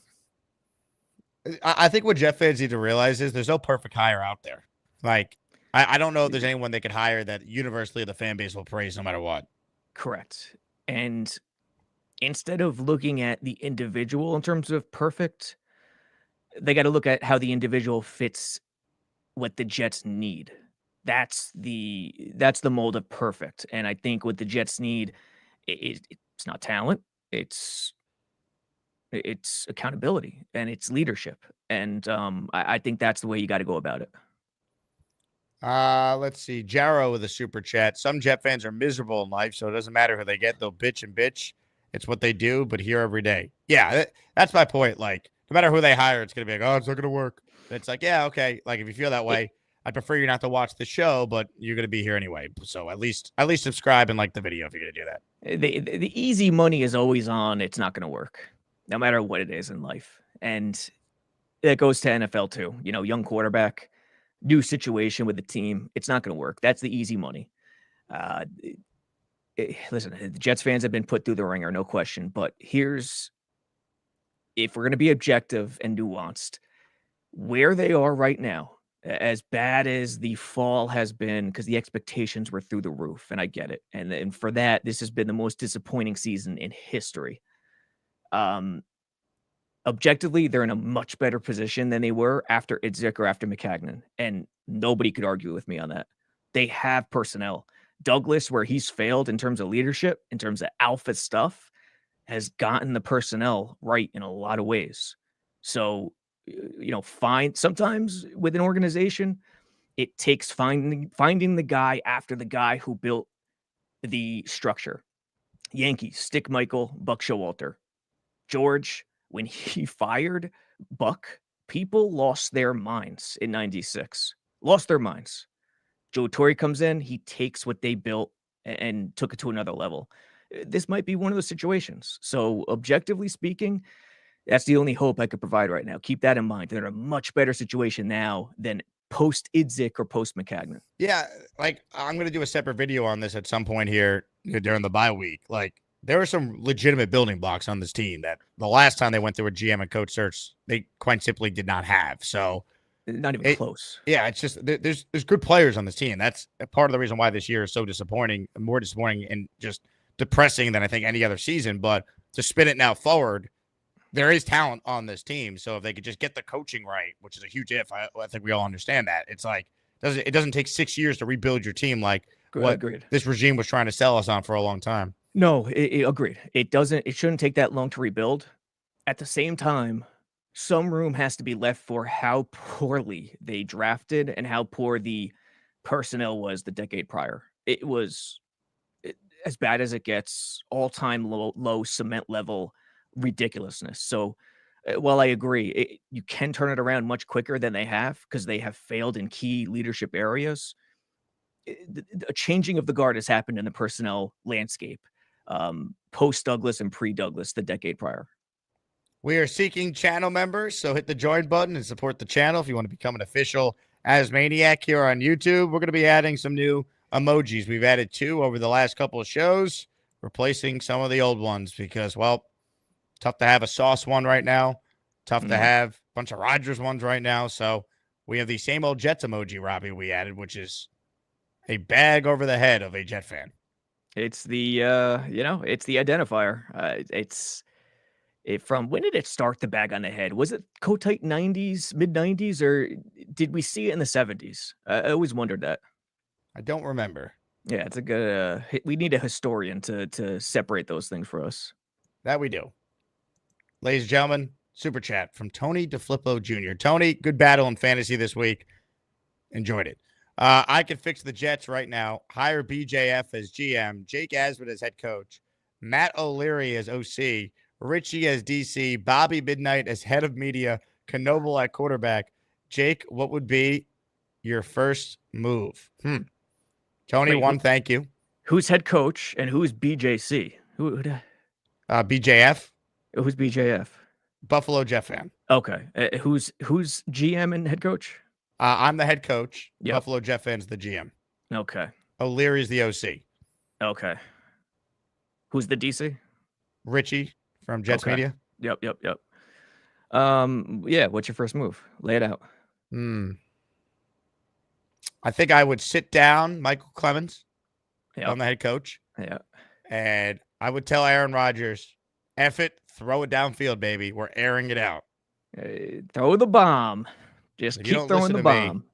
I think what Jet fans need to realize is there's no perfect hire out there. I don't know if there's anyone they could hire that universally the fan base will praise no matter what. Correct. And instead of looking at the individual in terms of perfect, they got to look at how the individual fits what the Jets need. That's the mold of perfect. And I think what the Jets need is it's not talent, it's accountability and it's leadership. And I think that's the way you got to go about it. Let's see. Jarrow with a super chat. Some Jet fans are miserable in life, so it doesn't matter who they get. They'll bitch and bitch. It's what they do, but here every day. Yeah, that's my point. Like, no matter who they hire, it's going to be like, oh, it's not going to work. But it's like, yeah, okay. Like, if you feel that way, I'd prefer you not to watch the show, but you're going to be here anyway. So at least subscribe and like the video if you're going to do that. The easy money is always on. It's not going to work, no matter what it is in life. And that goes to NFL too. You know, young quarterback, new situation with the team. It's not going to work. That's the easy money. Listen, the Jets fans have been put through the ringer, no question. But if we're going to be objective and nuanced, where they are right now, as bad as the fall has been, because the expectations were through the roof, and I get it. And for that, this has been the most disappointing season in history. Objectively, they're in a much better position than they were after Idzik or after McCagnon, and nobody could argue with me on that. They have personnel. Douglas, where he's failed in terms of leadership, in terms of alpha stuff, has gotten the personnel right in a lot of ways. So, sometimes with an organization, it takes finding the guy after the guy who built the structure. Yankees, Stick Michael, Buck Showalter. George, when he fired Buck, people lost their minds in 96. Lost their minds. Joe Torre comes in, he takes what they built and took it to another level. This might be one of those situations. So, objectively speaking, that's the only hope I could provide right now. Keep that in mind. They're in a much better situation now than post Idzik or post McCagnon. Yeah, like I'm going to do a separate video on this at some point here during the bye week. Like, there were some legitimate building blocks on this team that the last time they went through a GM and coach search, they quite simply did not have. So, not even close. Yeah, it's just there's good players on this team. That's part of the reason why this year is so disappointing, more disappointing and just depressing than I think any other season. But to spin it now forward, there is talent on this team. So if they could just get the coaching right, which is a huge if, I think we all understand that. It's like it doesn't take 6 years to rebuild your team like Agreed. This regime was trying to sell us on for a long time. No, agreed. It shouldn't take that long to rebuild. At the same time, some room has to be left for how poorly they drafted and how poor the personnel was the decade prior. It was as bad as it gets, all-time low cement level ridiculousness. So while I agree, you can turn it around much quicker than they have because they have failed in key leadership areas. A changing of the guard has happened in the personnel landscape post-Douglas and pre-Douglas the decade prior. We are seeking channel members, so hit the join button and support the channel if you want to become an official Asmaniac here on YouTube. We're going to be adding some new emojis. We've added 2 over the last couple of shows, replacing some of the old ones because, well, tough to have a Sauce one right now. Tough to have a bunch of Rodgers ones right now. So we have the same old Jets emoji, Robbie, we added, which is a bag over the head of a Jet fan. It's the, it's the identifier. From when did it start, the bag on the head? Was it Coatite 90s, mid 90s, or did we see it in the 70s? I always wondered that. I don't remember. Yeah, it's a good, we need a historian to separate those things for us. That we do. Ladies and gentlemen, super chat from Tony DeFlippo Jr. Tony, good battle in fantasy this week. Enjoyed it. I can fix the Jets right now. Hire BJF as GM, Jake Asman as head coach, Matt O'Leary as OC, Richie as DC, Bobby Midnight as head of media, Knoble at quarterback. Jake, what would be your first move? Tony, thank you. Who's head coach and who's BJC? BJF. Who's BJF? Buffalo Jet fan. Okay. Who's GM and head coach? I'm the head coach. Yep. Buffalo Jet fan's the GM. Okay. O'Leary's the OC. Okay. Who's the DC? Richie from Jets Media. Yep. Yeah. What's your first move? Lay it out. I think I would sit down Michael Clemens. Yep. I'm the head coach. Yeah. And I would tell Aaron Rodgers, F it, throw it downfield, baby. We're airing it out. Throw the bomb. Just keep throwing the bomb.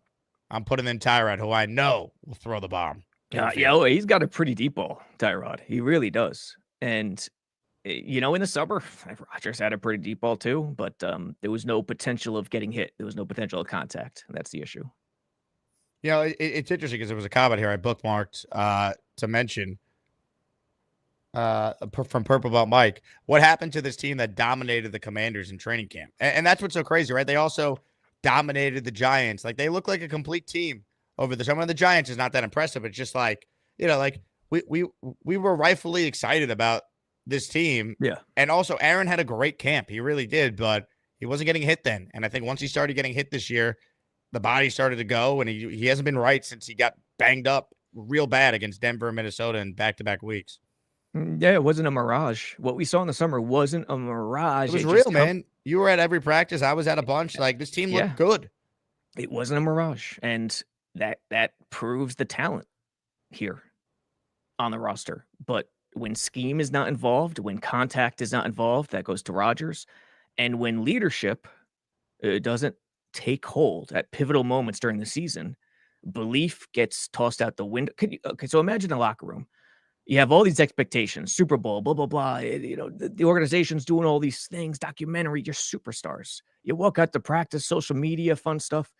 I'm putting in Tyrod, who I know will throw the bomb. He's got a pretty deep ball, Tyrod. He really does. And, in the summer, Rodgers had a pretty deep ball too, but there was no potential of getting hit. There was no potential of contact. That's the issue. It's interesting because there was a comment here I bookmarked to mention from Purple Belt Mike. What happened to this team that dominated the Commanders in training camp? And that's what's so crazy, right? They also dominated the Giants. Like, they look like a complete team over the summer. The Giants is not that impressive. It's just like, like we were rightfully excited about this team. Yeah. And also, Aaron had a great camp. He really did, but he wasn't getting hit then. And I think once he started getting hit this year, the body started to go, and he hasn't been right since he got banged up real bad against Denver and Minnesota in back-to-back weeks. Yeah, it wasn't a mirage. What we saw in the summer wasn't a mirage. It was real, man. You were at every practice. I was at a bunch. Like, this team looked good. It wasn't a mirage, and that proves the talent here on the roster. But when scheme is not involved, when contact is not involved, that goes to Rodgers. And when leadership doesn't take hold at pivotal moments during the season, belief gets tossed out the window. So imagine a locker room. You have all these expectations, Super Bowl, blah, blah, blah. The organization's doing all these things, documentary, you're superstars. You walk out to practice, social media, fun stuff.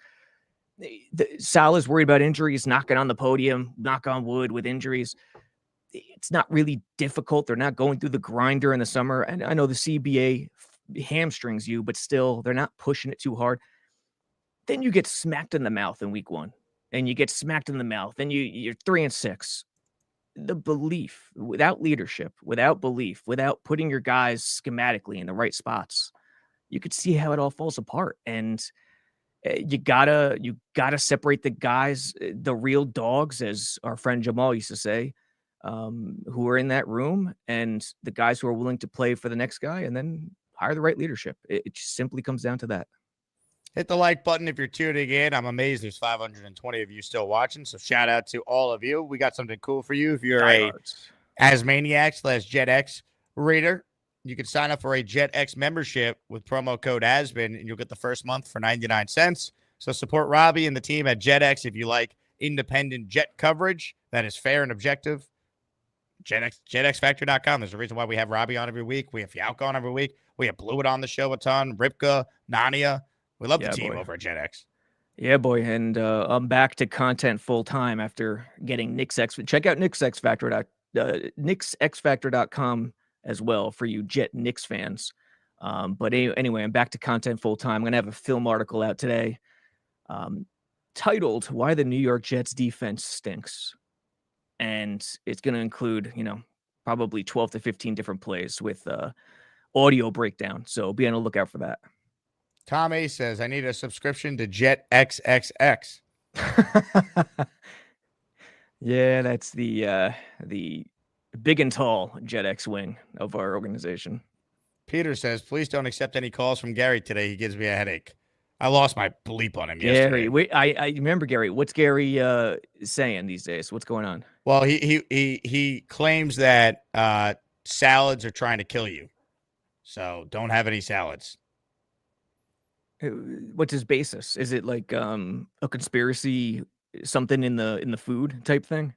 Salah's worried about injuries, knocking on the podium, knock on wood with injuries. It's not really difficult. They're not going through the grinder in the summer. And I know the CBA hamstrings you, but still, they're not pushing it too hard. Then you get smacked in the mouth in week 1, and you get smacked in the mouth, and you're 3-6. The belief, without leadership, without belief, without putting your guys schematically in the right spots, you could see how it all falls apart. And you gotta separate the guys, the real dogs, as our friend Jamal used to say, who are in that room, and the guys who are willing to play for the next guy, and then hire the right leadership. It just simply comes down to that. Hit the like button if you're tuning in. I'm amazed there's 520 of you still watching, so shout out to all of you. We got something cool for you. If you're a Asmaniac/JetX reader, you can sign up for a JetX membership with promo code Asman, and you'll get the first month for 99 cents. So support Robby and the team at JetX if you like independent jet coverage that is fair and objective. JetXFactor.com. There's a reason why we have Robby on every week. We have Fialco on every week. We have Blewett on the show a ton. Ripka, Nania. We love the team over at JetX. Yeah, boy. And I'm back to content full time after getting Nick's X. Check out NicksXFactor.com as well for you Jet Knicks fans. But anyway, I'm back to content full time. I'm going to have a film article out today titled "Why the New York Jets Defense Stinks." And it's going to include, probably 12 to 15 different plays with audio breakdown. So be on the lookout for that. Tom A says, I need a subscription to Jet XXX. Yeah, that's the big and tall Jet X wing of our organization. Peter says, please don't accept any calls from Gary today. He gives me a headache. I lost my bleep on him yesterday. Gary, I remember Gary. What's Gary saying these days? What's going on? Well, he claims that salads are trying to kill you. So don't have any salads. What's his basis? Is it like a conspiracy, something in the food type thing?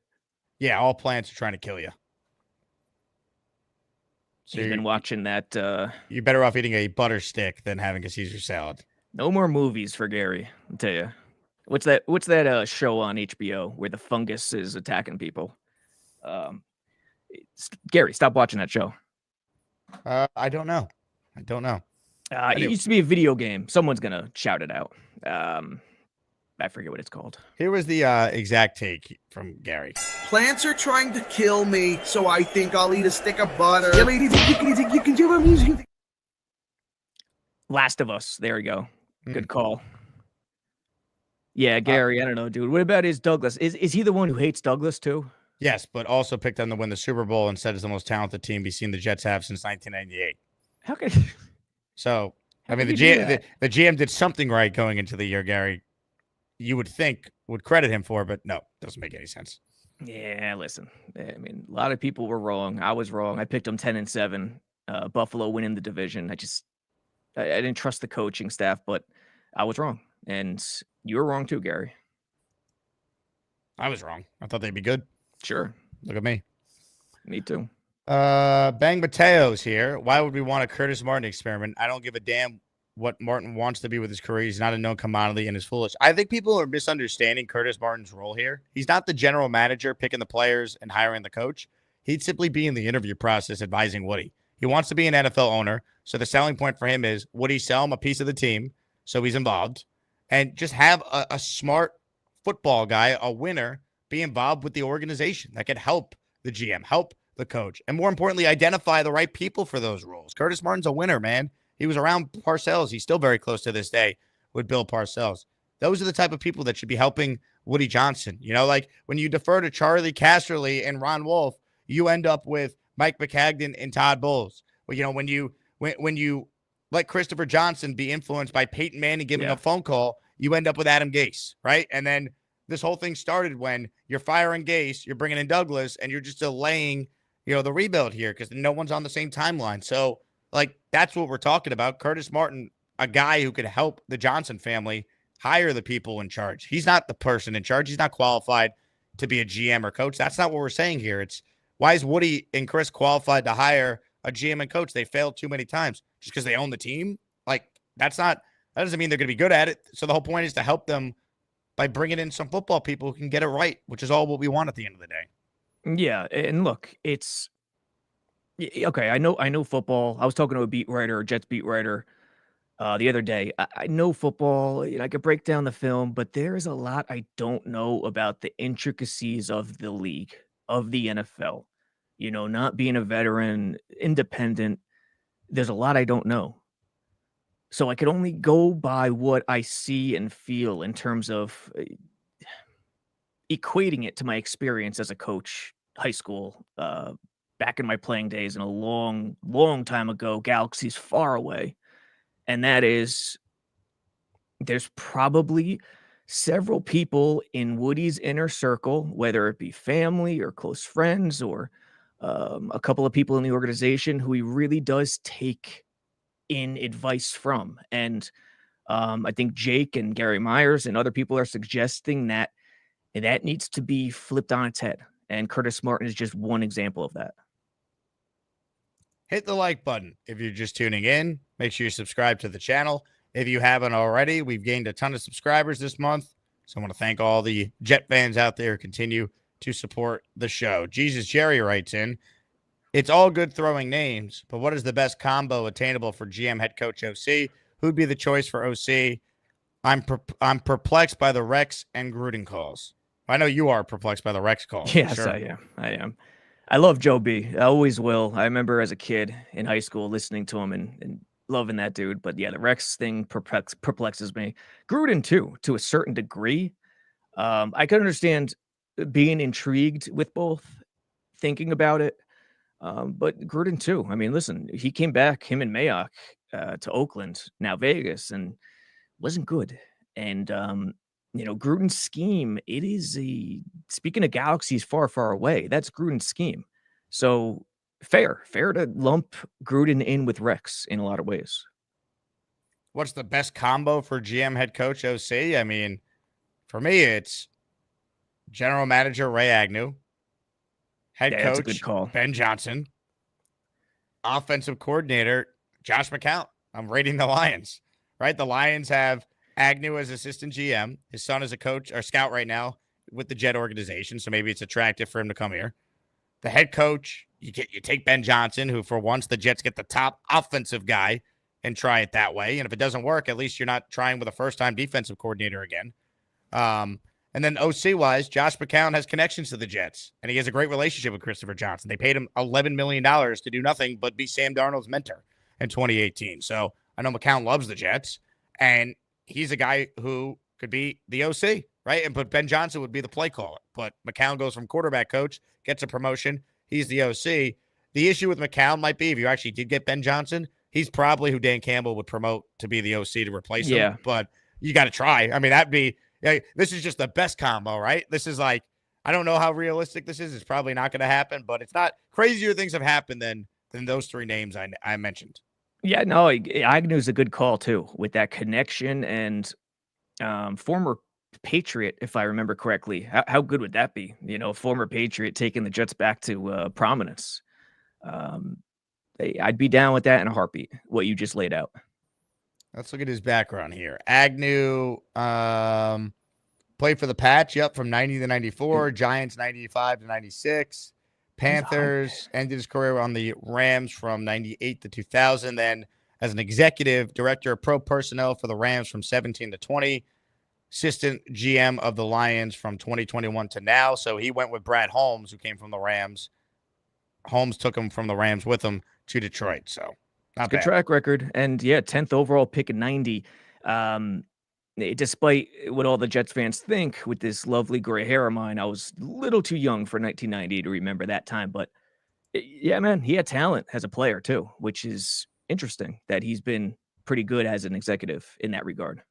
Yeah, all plants are trying to kill you. So you've been watching that. You're better off eating a butter stick than having a Caesar salad. No more movies for Gary, I'll tell you. What's that show on HBO where the fungus is attacking people? Gary, stop watching that show. I don't know. It used to be a video game. Someone's going to shout it out. I forget what it's called. Here was the exact take from Gary. Plants are trying to kill me, so I think I'll eat a stick of butter. Last of Us. There we go. Good call. Yeah, Gary, I don't know, dude. What about his Douglas? Is he the one who hates Douglas too? Yes, but also picked them to win the Super Bowl and said it's the most talented team he's seen the Jets have since 1998. How can? So, I mean, the GM did something right going into the year, Gary. You would think would credit him for, but no, doesn't make any sense. Yeah, listen. I mean, a lot of people were wrong. I was wrong. I picked them 10-7. Buffalo winning the division. I didn't trust the coaching staff, but I was wrong. And you were wrong too, Gary. I was wrong. I thought they'd be good. Sure. Look at me. Me too. Bang Mateo's here. Why would we want a Curtis Martin experiment? I don't give a damn what Martin wants to be with his career. He's not a known commodity and is foolish. I think people are misunderstanding Curtis Martin's role here. He's not the general manager picking the players and hiring the coach. He'd simply be in the interview process advising Woody. He wants to be an NFL owner, so the selling point for him is Woody sell him a piece of the team so he's involved, and just have a smart football guy, a winner, be involved with the organization that could help the GM, help the coach, and more importantly, identify the right people for those roles. Curtis Martin's a winner, man. He was around Parcells. He's still very close to this day with Bill Parcells. Those are the type of people that should be helping Woody Johnson. You know, like when you defer to Charlie Casserly and Ron Wolf, you end up with Mike McCagnon and Todd Bowles. Well, you know, when you let Christopher Johnson be influenced by Peyton Manning giving a phone call, you end up with Adam Gase, right? And then this whole thing started when you're firing Gase, you're bringing in Douglas, and you're just delaying, you know, the rebuild here because no one's on the same timeline. So, like, that's what we're talking about. Curtis Martin, a guy who could help the Johnson family hire the people in charge. He's not the person in charge. He's not qualified to be a GM or coach. That's not what we're saying here. It's why is Woody and Chris qualified to hire a GM and coach? They failed too many times just because they own the team. Like, that doesn't mean they're going to be good at it. So the whole point is to help them by bringing in some football people who can get it right, which is all what we want at the end of the day. Yeah, and look, it's okay. I know football. I was talking to a beat writer, a Jets beat writer, the other day. I know football. You know, I could break down the film, but there is a lot I don't know about the intricacies of the league, of the NFL. You know, not being a veteran, independent. There's a lot I don't know. So I could only go by what I see and feel in terms of equating it to my experience as a coach, high school, back in my playing days and a long, long time ago, galaxies far away. And that is, there's probably several people in Woody's inner circle, whether it be family or close friends or a couple of people in the organization who he really does take in advice from. And I think Jake and Gary Myers and other people are suggesting that needs to be flipped on its head. And Curtis Martin is just one example of that. Hit the like button if you're just tuning in. Make sure you subscribe to the channel. If you haven't already, we've gained a ton of subscribers this month. So I want to thank all the Jet fans out there who continue to support the show. Jesus Jerry writes in, it's all good throwing names, but what is the best combo attainable for GM head coach OC? Who'd be the choice for OC? I'm perplexed by the Rex and Gruden calls. I know you are perplexed by the Rex calls. Yes, sure. I am. I love Joe B. I always will. I remember as a kid in high school listening to him and loving that dude. But yeah, the Rex thing perplexes me. Gruden too, to a certain degree. I can understand being intrigued with both, thinking about it. But Gruden too. I mean, listen, he came back, him and Mayock, to Oakland, now Vegas, and wasn't good. And you know, Gruden's scheme, it is speaking of galaxies far, far away, that's Gruden's scheme. So fair to lump Gruden in with Rex in a lot of ways. What's the best combo for GM head coach OC? I mean, for me, it's general manager Ray Agnew, head coach that's a good call. Ben Johnson, offensive coordinator Josh McCown. I'm rating the Lions, right? The Lions have Agnew as assistant GM. His son is a coach or scout right now with the Jet organization, so maybe it's attractive for him to come here. The head coach, you take Ben Johnson, who for once the Jets get the top offensive guy and try it that way. And if it doesn't work, at least you're not trying with a first-time defensive coordinator again. And then OC-wise, Josh McCown has connections to the Jets, and he has a great relationship with Christopher Johnson. They paid him $11 million to do nothing but be Sam Darnold's mentor in 2018. So I know McCown loves the Jets, and he's a guy who could be the OC, right? But Ben Johnson would be the play caller. But McCown goes from quarterback coach, gets a promotion. He's the OC. The issue with McCown might be if you actually did get Ben Johnson, he's probably who Dan Campbell would promote to be the OC to replace him. But you got to try. I mean, this is just the best combo, right? This is like, I don't know how realistic this is. It's probably not going to happen, but it's not crazier things have happened than those three names I mentioned. Yeah, no, Agnew's a good call too, with that connection and former Patriot, if I remember correctly. How good would that be? You know, former Patriot taking the Jets back to prominence. I'd be down with that in a heartbeat, what you just laid out. Let's look at his background here. Agnew played for the Pats, from 90 to 94. Giants, 95 to 96. Panthers ended his career on the Rams from 98 to 2000. Then as an executive director of pro personnel for the Rams from 17 to 20. Assistant GM of the Lions from 2021 to now. So he went with Brad Holmes, who came from the Rams. Holmes took him from the Rams with him to Detroit. So not good bad. track record. And 10th overall pick in 90. Despite what all the Jets fans think with this lovely gray hair of mine, I was a little too young for 1990 to remember that time. But yeah, man, he had talent as a player too, which is interesting that he's been pretty good as an executive in that regard.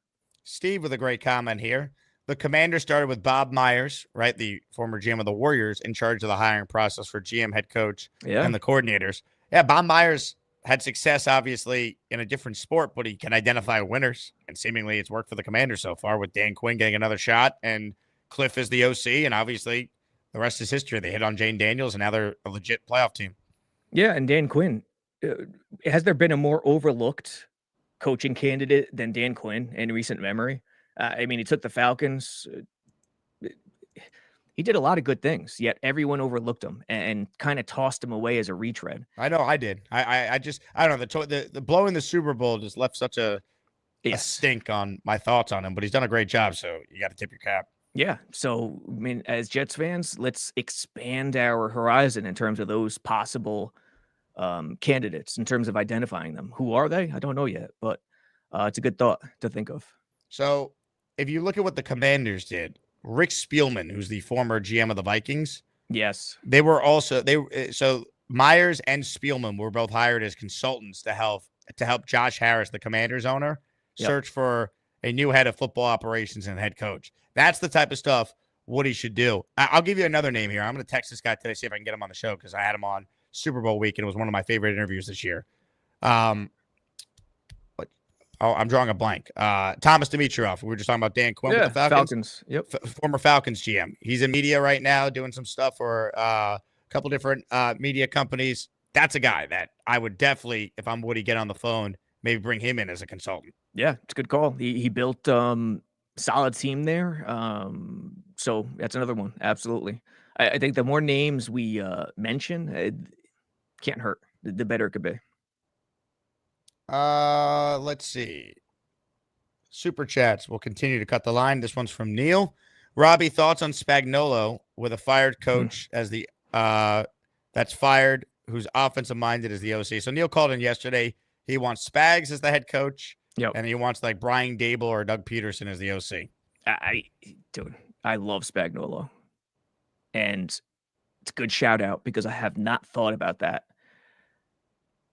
Steve with a great comment here. The Commander started with Bob Myers, right, the former GM of the Warriors, in charge of the hiring process for GM, head coach, and the coordinators. Yeah, Bob Myers had success, obviously, in a different sport, but he can identify winners, and seemingly it's worked for the Commander so far with Dan Quinn getting another shot, and Cliff is the OC, and obviously the rest is history. They hit on Jane Daniels, and now they're a legit playoff team. Yeah, and Dan Quinn. Has there been a more overlooked coaching candidate than Dan Quinn in recent memory? I mean, he took the Falcons. He did a lot of good things, yet everyone overlooked him and kind of tossed him away as a retread. I know, I did. I don't know. The blowing the Super Bowl just left such a stink on my thoughts on him, but he's done a great job, so you got to tip your cap. Yeah. So, I mean, as Jets fans, let's expand our horizon in terms of those possible candidates, in terms of identifying them. Who are they? I don't know yet, but it's a good thought to think of. So if you look at what the Commanders did, Rick Spielman, who's the former GM of the Vikings. Yes. They were also, so Myers and Spielman were both hired as consultants to help Josh Harris, the Commanders owner, search for a new head of football operations and head coach. That's the type of stuff Woody should do. I'll give you another name here. I'm going to text this guy today, see if I can get him on the show, because I had him on Super Bowl week, and it was one of my favorite interviews this year. I'm drawing a blank. Thomas Dimitroff. We were just talking about Dan Quinn with the Falcons. Yep. Former Falcons GM. He's in media right now doing some stuff for a couple different media companies. That's a guy that I would definitely, if I'm Woody, get on the phone, maybe bring him in as a consultant. Yeah, it's a good call. He built solid team there. So that's another one. Absolutely. I think the more names we mention, can't hurt. The better it could be. Let's see. Super chats. We'll continue to cut the line. This one's from Neil. Robby, thoughts on Spagnuolo with a fired coach as the that's fired, who's offensive minded as the OC. So Neil called in yesterday. He wants Spags as the head coach. Yep. And he wants like Brian Dable or Doug Peterson as the OC. Dude, I love Spagnuolo. And it's a good shout out because I have not thought about that.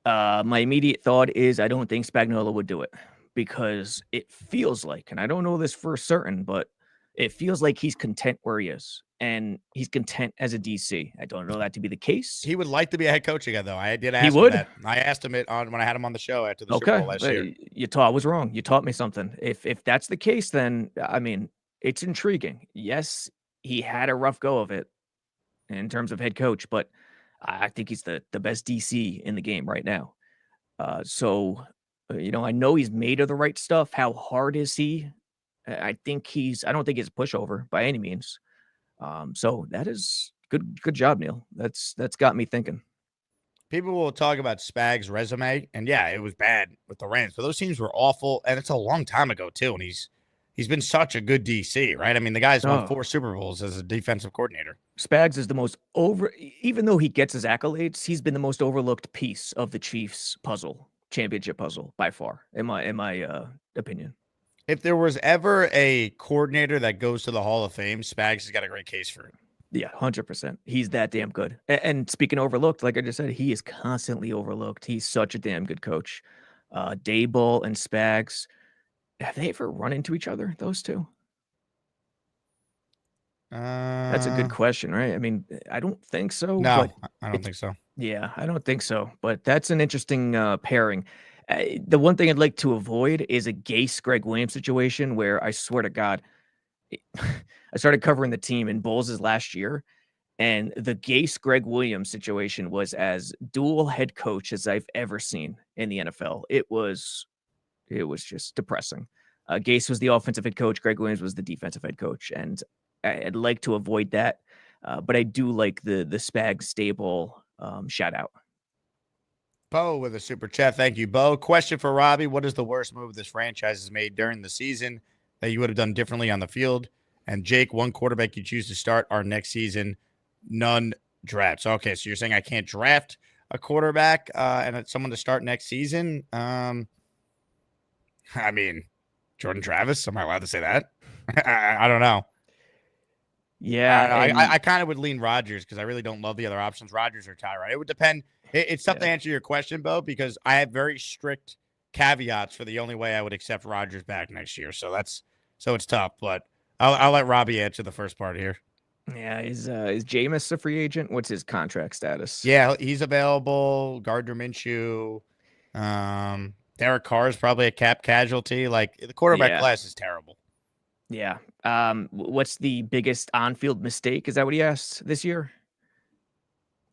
My immediate thought is I don't think Spagnuolo would do it because it feels like, and I don't know this for certain, but it feels like he's content where he is, and he's content as a DC. I don't know that to be the case. He would like to be a head coach again, though. I did ask him that. I asked him it when I had him on the show after the Super Bowl last year. I was wrong. You taught me something. If that's the case, then I mean, it's intriguing. Yes, he had a rough go of it in terms of head coach, but I think he's the best DC in the game right now. So I know he's made of the right stuff. How hard is he? I don't think he's a pushover by any means. So that is good job, Neil. That's got me thinking. People will talk about Spags' resume, and yeah, it was bad with the Rams, but those teams were awful, and it's a long time ago too. And he's been such a good DC, right? I mean, the guy's won 4 Super Bowls as a defensive coordinator. Spags is the most even though he gets his accolades, he's been the most overlooked piece of the Chiefs championship puzzle by far, in my opinion. If there was ever a coordinator that goes to the Hall of Fame, Spags has got a great case for it. Yeah, 100%. He's that damn good. And speaking of overlooked, like I just said, he is constantly overlooked. He's such a damn good coach. Daboll and Spags, have they ever run into each other, those two? That's a good question, right? I mean, I don't think so. No, I don't think so. Yeah, I don't think so. But that's an interesting pairing. The one thing I'd like to avoid is a Gase Greg Williams situation where I swear to God, I started covering the team in Bulls' last year, and the Gase Greg Williams situation was as dual head coach as I've ever seen in the NFL. It was It was just depressing. Gase was the offensive head coach. Greg Williams was the defensive head coach. And I'd like to avoid that. But I do like the Spag stable shout out. Bo with a super chat. Thank you, Bo. Question for Robbie. What is the worst move this franchise has made during the season that you would have done differently on the field? And Jake, one quarterback you choose to start our next season, none drafts. Okay, so you're saying I can't draft a quarterback and someone to start next season? I mean, Jordan Travis, am I allowed to say that? I don't know. Yeah. I kind of would lean Rodgers because I really don't love the other options. Rodgers or Tyrod. It would depend. It's tough to answer your question, Bo, because I have very strict caveats for the only way I would accept Rodgers back next year. So it's tough, but I'll let Robbie answer the first part here. Yeah, is Jameis a free agent? What's his contract status? Yeah, he's available. Gardner Minshew. Derek Carr is probably a cap casualty. Like, the quarterback class is terrible. Yeah. What's the biggest on-field mistake? Is that what he asked this year?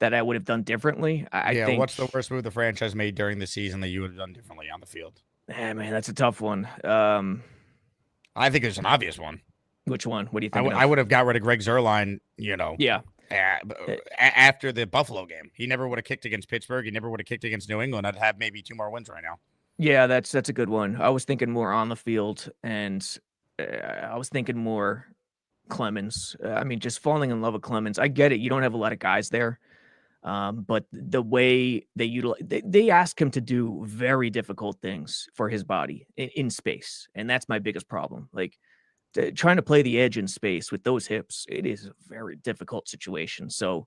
That I would have done differently? I think. What's the worst move the franchise made during the season that you would have done differently on the field? Man, that's a tough one. I think there's an obvious one. Which one? What do you think? I would have got rid of Greg Zuerlein, Yeah. After the Buffalo game. He never would have kicked against Pittsburgh. He never would have kicked against New England. I'd have maybe 2 more wins right now. Yeah, that's a good one. I was thinking more on the field, and I was thinking more Clemens. I mean, just falling in love with Clemens. I get it. You don't have a lot of guys there. But the way they ask him to do very difficult things for his body in space. And that's my biggest problem. Like, trying to play the edge in space with those hips, it is a very difficult situation. So,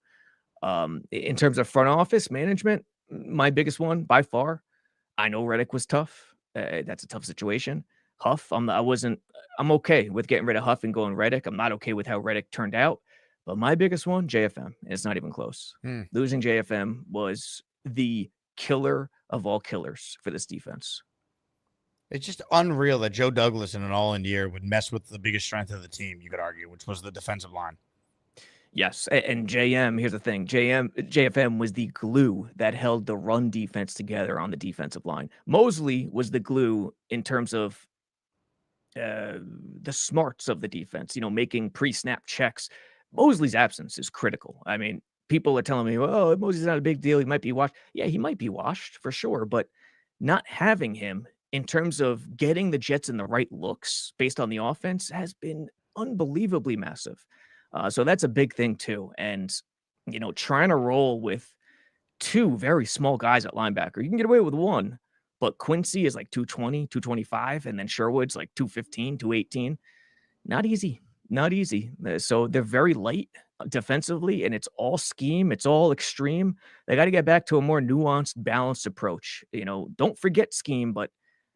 in terms of front office management, my biggest one by far, I know Reddick was tough. That's a tough situation. Huff, I'm okay with getting rid of Huff and going Reddick. I'm not okay with how Reddick turned out. But my biggest one, JFM. It's not even close. Losing JFM was the killer of all killers for this defense. It's just unreal that Joe Douglas in an all-in year would mess with the biggest strength of the team, you could argue, which was the defensive line. Yes, and JM, here's the thing. JFM was the glue that held the run defense together on the defensive line. Mosley was the glue in terms of the smarts of the defense, making pre-snap checks. Mosley's absence is critical. I mean, people are telling me, well, Mosley's not a big deal. He might be washed. Yeah, he might be washed for sure, but not having him in terms of getting the Jets in the right looks based on the offense has been unbelievably massive. So that's a big thing too. And, trying to roll with 2 very small guys at linebacker, you can get away with 1, but Quincy is like 220, 225, and then Sherwood's like 215, 218. Not easy. Not easy. So they're very light defensively, and it's all scheme. It's all extreme. They got to get back to a more nuanced, balanced approach. Don't forget scheme, but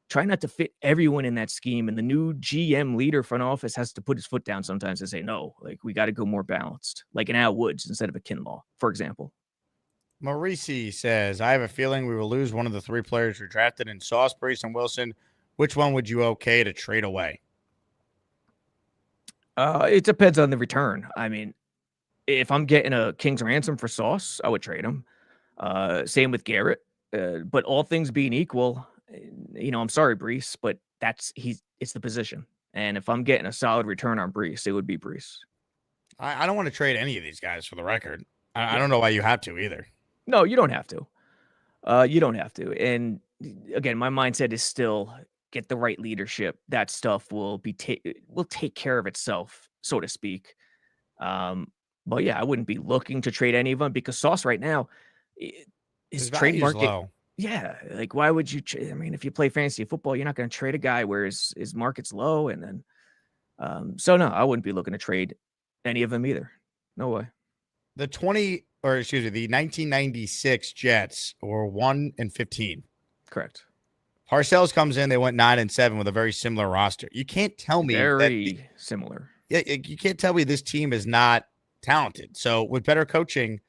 try not to fit everyone in that scheme. And the new GM leader front office has to put his foot down sometimes and say, no, like, we got to go more balanced, like an Al Woods instead of a Kinlaw, for example. Maurice says, I have a feeling we will lose one of the 3 players we drafted in Sauce, Brees, and Wilson. Which one would you okay to trade away? It depends on the return. I mean, if I'm getting a king's ransom for Sauce, I would trade him. Same with Garrett. But all things being equal, I'm sorry, Brees, but it's the position. And if I'm getting a solid return on Brees, it would be Brees. I don't want to trade any of these guys for the record. I don't know why you have to either. No, you don't have to. You don't have to. And again, my mindset is still get the right leadership. That stuff will take care of itself, so to speak. But yeah, I wouldn't be looking to trade any of them because Sauce right now his trade market low. Yeah, like why would you? I mean, if you play fantasy football, you're not going to trade a guy where his market's low, and then so no, I wouldn't be looking to trade any of them either. No way. The 1996 Jets were 1-15. Correct. Parcells comes in, they went 9-7 with a very similar roster. You can't tell me very similar. Yeah, you can't tell me this team is not talented. So with better coaching,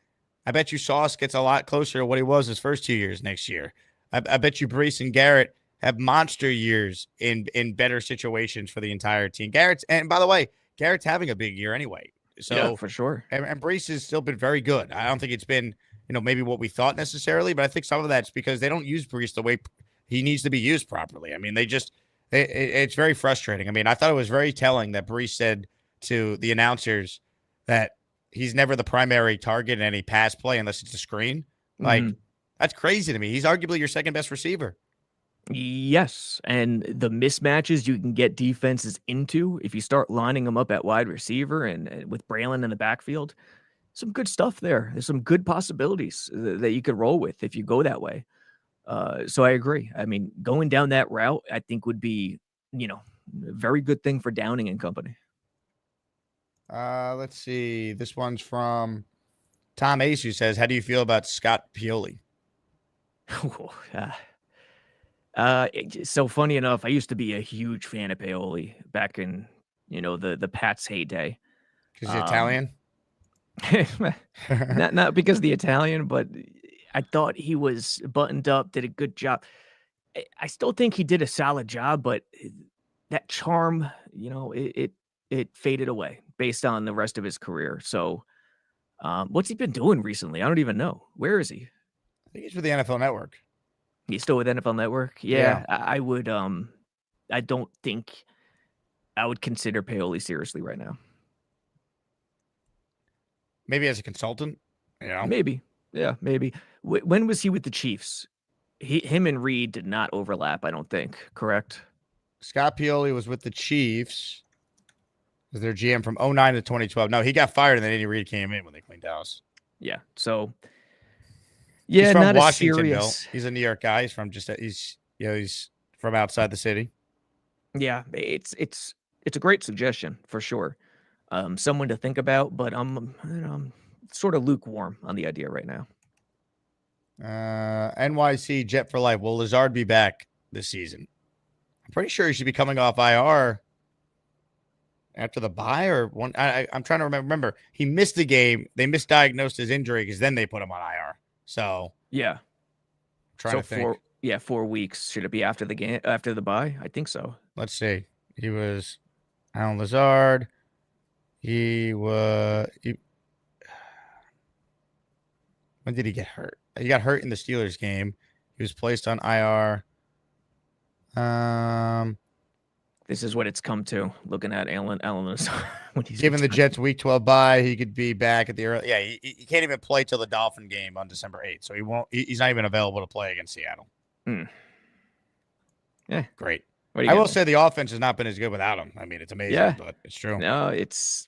I bet you Sauce gets a lot closer to what he was his first 2 years next year. I bet you Brees and Garrett have monster years in better situations for the entire team. And by the way, Garrett's having a big year anyway. So yeah, for sure. And Brees has still been very good. I don't think it's been, maybe what we thought necessarily, but I think some of that's because they don't use Brees the way he needs to be used properly. I mean, it's very frustrating. I mean, I thought it was very telling that Brees said to the announcers that he's never the primary target in any pass play unless it's a screen. Like, that's crazy to me. He's arguably your second best receiver. Yes, and the mismatches you can get defenses into if you start lining them up at wide receiver and with Braylon in the backfield, some good stuff there. There's some good possibilities that you could roll with if you go that way. So I agree. I mean, going down that route, I think would be, a very good thing for Downing and company. Let's see. This one's from Tom Ace, who says, how do you feel about Scott Pioli? So funny enough, I used to be a huge fan of Pioli back in, the Pats heyday. Because he's Italian? not because of the Italian, but I thought he was buttoned up, did a good job. I still think he did a solid job, but that charm, it faded away based on the rest of his career. So what's he been doing recently? I don't even know. Where is he? I think he's with the NFL Network. He's still with NFL Network? Yeah. I would I don't think I would consider Pioli seriously right now. Maybe as a consultant, Maybe. Yeah, maybe. When was he with the Chiefs? Him and Reed did not overlap, I don't think. Correct? Scott Pioli was with the Chiefs as their GM from 2009 to 2012. No, he got fired, and then Andy Reid came in when they cleaned house. Yeah. So, yeah, he's from not Washingtonville. serious. He's a New York guy. He's from he's from outside the city. Yeah, it's a great suggestion for sure. Someone to think about, but I'm sort of lukewarm on the idea right now. NYC Jet for Life. Will Lazard be back this season? I'm pretty sure he should be coming off IR after the bye or one. I'm trying to remember. He missed the game. They misdiagnosed his injury because then they put him on IR. So yeah, trying to think. 4 weeks. Should it be after the game, after the bye? I think so. Let's see. He was Alan Lazard. When did he get hurt? He got hurt in the Steelers game. He was placed on IR. This is what it's come to. Looking at Alan when he's given the Jets Week 12 bye, he could be back at the early. Yeah, he can't even play till the Dolphin game on December 8th, so he won't. He's not even available to play against Seattle. Yeah, great. I will say the offense has not been as good without him. I mean, it's amazing, but it's true. No, it's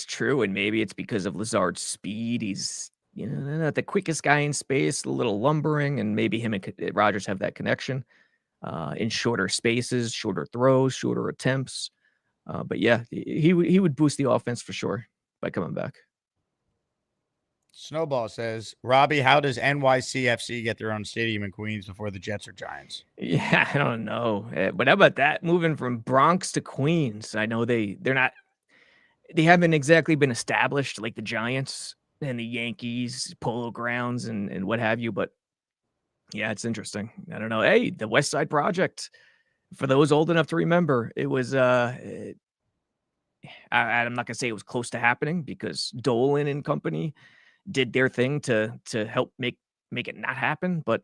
true, and maybe it's because of Lazard's speed. He's not the quickest guy in space, a little lumbering, and maybe him and Rodgers have that connection in shorter spaces, shorter throws, shorter attempts. But yeah, he would boost the offense for sure by coming back. Snowball says, Robbie, how does NYCFC get their own stadium in Queens before the Jets or Giants? Yeah, I don't know. But how about that? Moving from Bronx to Queens. I know they haven't exactly been established like the Giants and the Yankees, Polo Grounds and what have you. But yeah, it's interesting. I don't know. Hey, the West Side Project, for those old enough to remember, it was I'm not going to say it was close to happening because Dolan and company did their thing to help make it not happen. But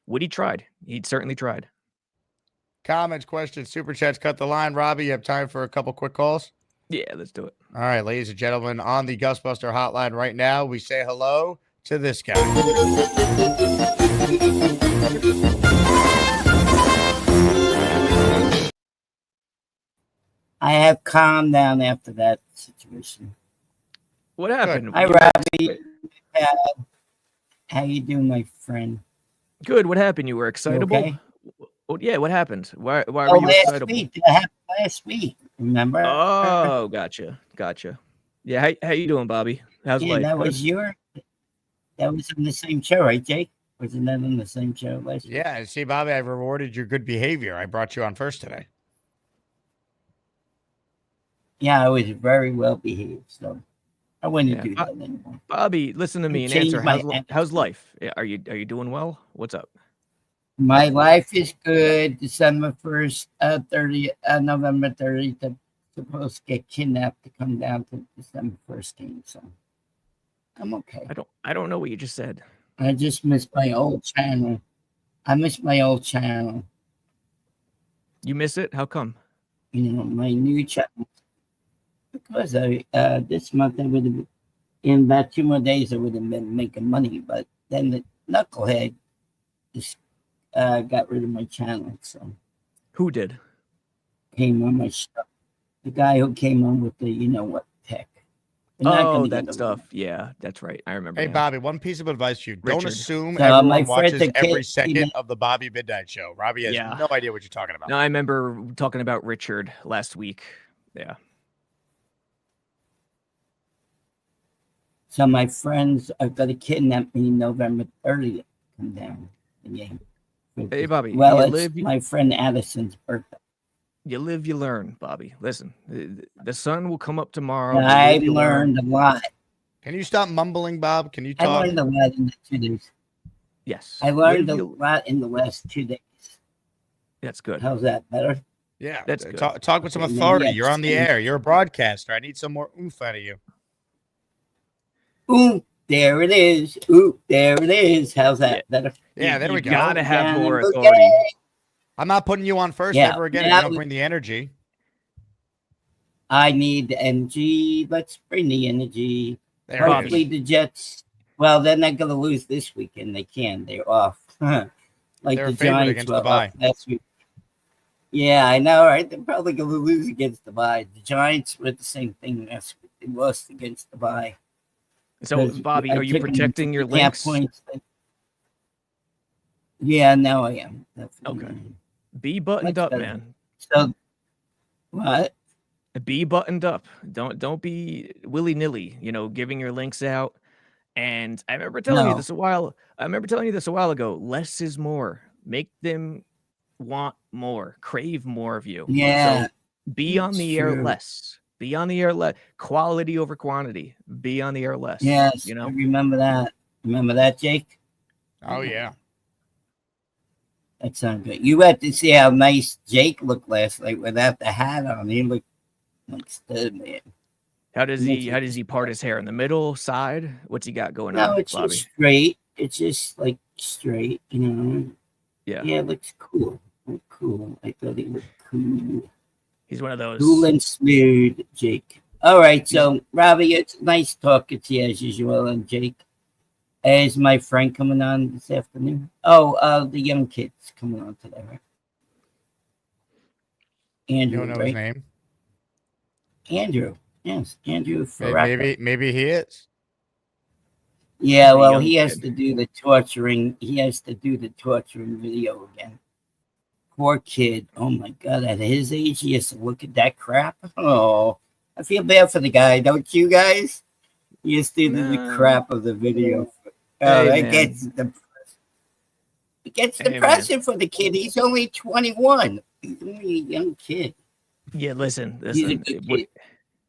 Woody tried. He'd certainly tried. Comments, questions, super chats, cut the line. Robbie, you have time for a couple quick calls? Yeah, let's do it. All right, ladies and gentlemen, on the Gusbuster hotline right now, we say hello to this guy. I have calmed down after that situation. What happened? Hi, Robbie. How you doing, my friend? Good. What happened? You were excitable? Okay? Oh, yeah, what happened? Why were you excitable? That happened last week, remember? Oh, gotcha. Yeah, how you doing, Bobby? How's life? That was on the same show, right, Jake? Wasn't that on the same show last week? Yeah, see, Bobby, I rewarded your good behavior. I brought you on first today. Yeah, I was very well behaved, so I wouldn't do that anymore. Bobby, listen to me and answer. How's life? Are you doing well? What's up? My life is good. December 1st, November 30th, I'm supposed to get kidnapped to come down to December 1st game, so I'm okay. I don't know what you just said. I just missed my old channel. I miss my old channel. You miss it? How come? My new channel. Because this month I would have, in about 2 more days, I would have been making money. But then the knucklehead just got rid of my channel. So Who did? came on my show. The guy who came on with the tech. We're not Oh, gonna that get stuff. Yeah, that's right. I remember. Hey, now. Bobby, one piece of advice to you. Don't Richard. assume So, everyone my friend, watches the every kid, second of the Bobby Midnight Show. Robbie has Yeah. no idea what you're talking about. No, I remember talking about Richard last week. Yeah. So my friends are going to kidnap me November 30th. Come down the game. Hey, Bobby. Well, you it's my friend Addison's birthday. You live, you learn, Bobby. Listen, the sun will come up tomorrow. I learned a lot. Can you stop mumbling, Bob? Can you I talk? learned a lot in the 2 days. Yes. I learned Live, a lot in the last 2 days. That's good. How's that better? Yeah, That's good. Talk with some Okay, authority. yeah, You're on the air. You're a broadcaster. I need some more oomph out of you. Ooh, there it is. Ooh, there it is. How's that better? Yeah, there we go. Gotta have more Okay. authority. I'm not putting you on first Yeah, ever again if now- you don't bring the energy. I need the energy. Let's bring the energy. There it Hopefully is. the Jets. Well, they're not going to lose this weekend. They can. They're off. Like They're a the favorite Giants against were the bye. off last week. Yeah, I know, right? They're probably going to lose against the bye. The Giants were the same thing last week. They lost against the bye. So, 'Cause Bobby, I are you took them protecting your 3.5 links? points. Yeah, now I am. Definitely. Okay. Be buttoned Much up, better. man. So, what? Be buttoned up. Don't be willy-nilly, giving your links out. And I remember telling you No. this a while. I remember telling you this a while ago. Less is more. Make them want more, crave more of you. Yeah. So be on it's the air true. less. Be on the air less. Quality over quantity. Be on the air less. Yes, I remember that. Remember that, Jake? Oh, yeah. That sounds good. You had to see how nice Jake looked last night without the hat on. He looked like stud, man. How does he part his hair in the middle, side? What's he got going No, on, it's Bobby? just straight. It's just like straight, Yeah. Yeah, it looks cool. Cool. I thought he looked cool. He's one of those. Cool and smooth, Jake. All right, so Robbie, it's nice talking to you as usual, and Jake. Is my friend coming on this afternoon? Oh, the young kid's coming on today, right? Andrew, You don't know right? his name? Andrew. Yes, Andrew Farrakhan. Maybe he is. Yeah, The well, young he has kid. to do the torturing. He has to do the torturing video again. Poor kid. Oh my God! At his age, he has to look at that crap. Oh, I feel bad for the guy, don't you guys? He has to do the No. crap of the video. Hey, That man. gets depressing. It gets Hey, man. depressing for the kid. He's only 21. He's only a young kid. Yeah, listen. He's a good kid.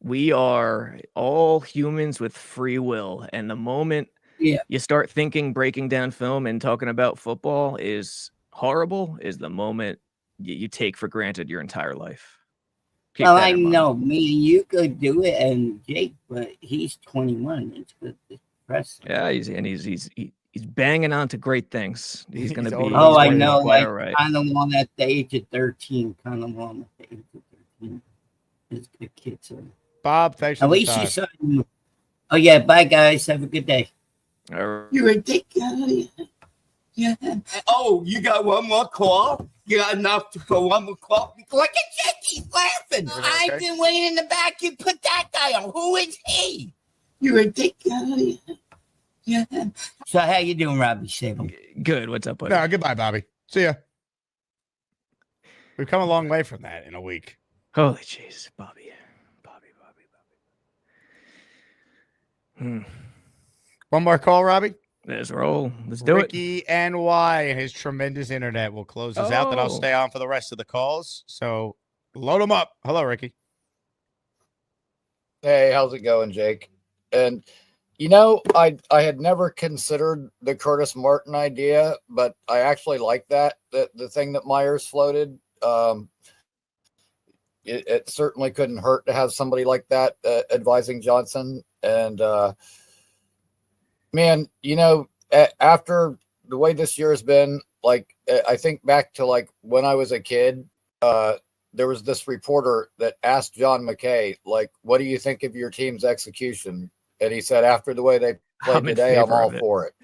We are all humans with free will, and the moment Yeah. you start thinking breaking down film and talking about football is horrible, is the moment you take for granted your entire life. Keep Well, that I in mind. know me and you could do it, and Jake, but he's 21. It's good. It's depressing. Yeah, he's banging on to great things. He's going to be. He's Oh, he's I gonna be know. quite Like, all right. kind of one at the age of 13. Kind of one at the age of 13. It's good kid. So Bob, thanks for at the least time. you saw him. Oh, yeah. Bye, guys. Have a good day. All right. You're a dick guy. Yeah. Oh, you got one more call? You got enough for one more call? Look at Jake. He's laughing. okay? I've been waiting in the back. You put that guy on. Who is he? You're a dick guy. Yeah. So how you doing, Robby Sabo? Good. What's up, buddy? No, goodbye, Bobby. See ya. We've come a long way from that in a week. Holy jeez, Bobby. One more call, Robbie. Let's roll. Let's do it. Ricky NY and his tremendous internet will close us out. Then I'll Oh. stay on for the rest of the calls. So load them up. Hello, Ricky. Hey, how's it going, Jake? And I had never considered the Curtis Martin idea, but I actually like that. The thing that Myers floated. It certainly couldn't hurt to have somebody like that advising Johnson. And man, after the way this year has been, like I think back to like when I was a kid, there was this reporter that asked John McKay, like, what do you think of your team's execution? And he said, after the way they played I'm in today, I'm favor all of it. for it.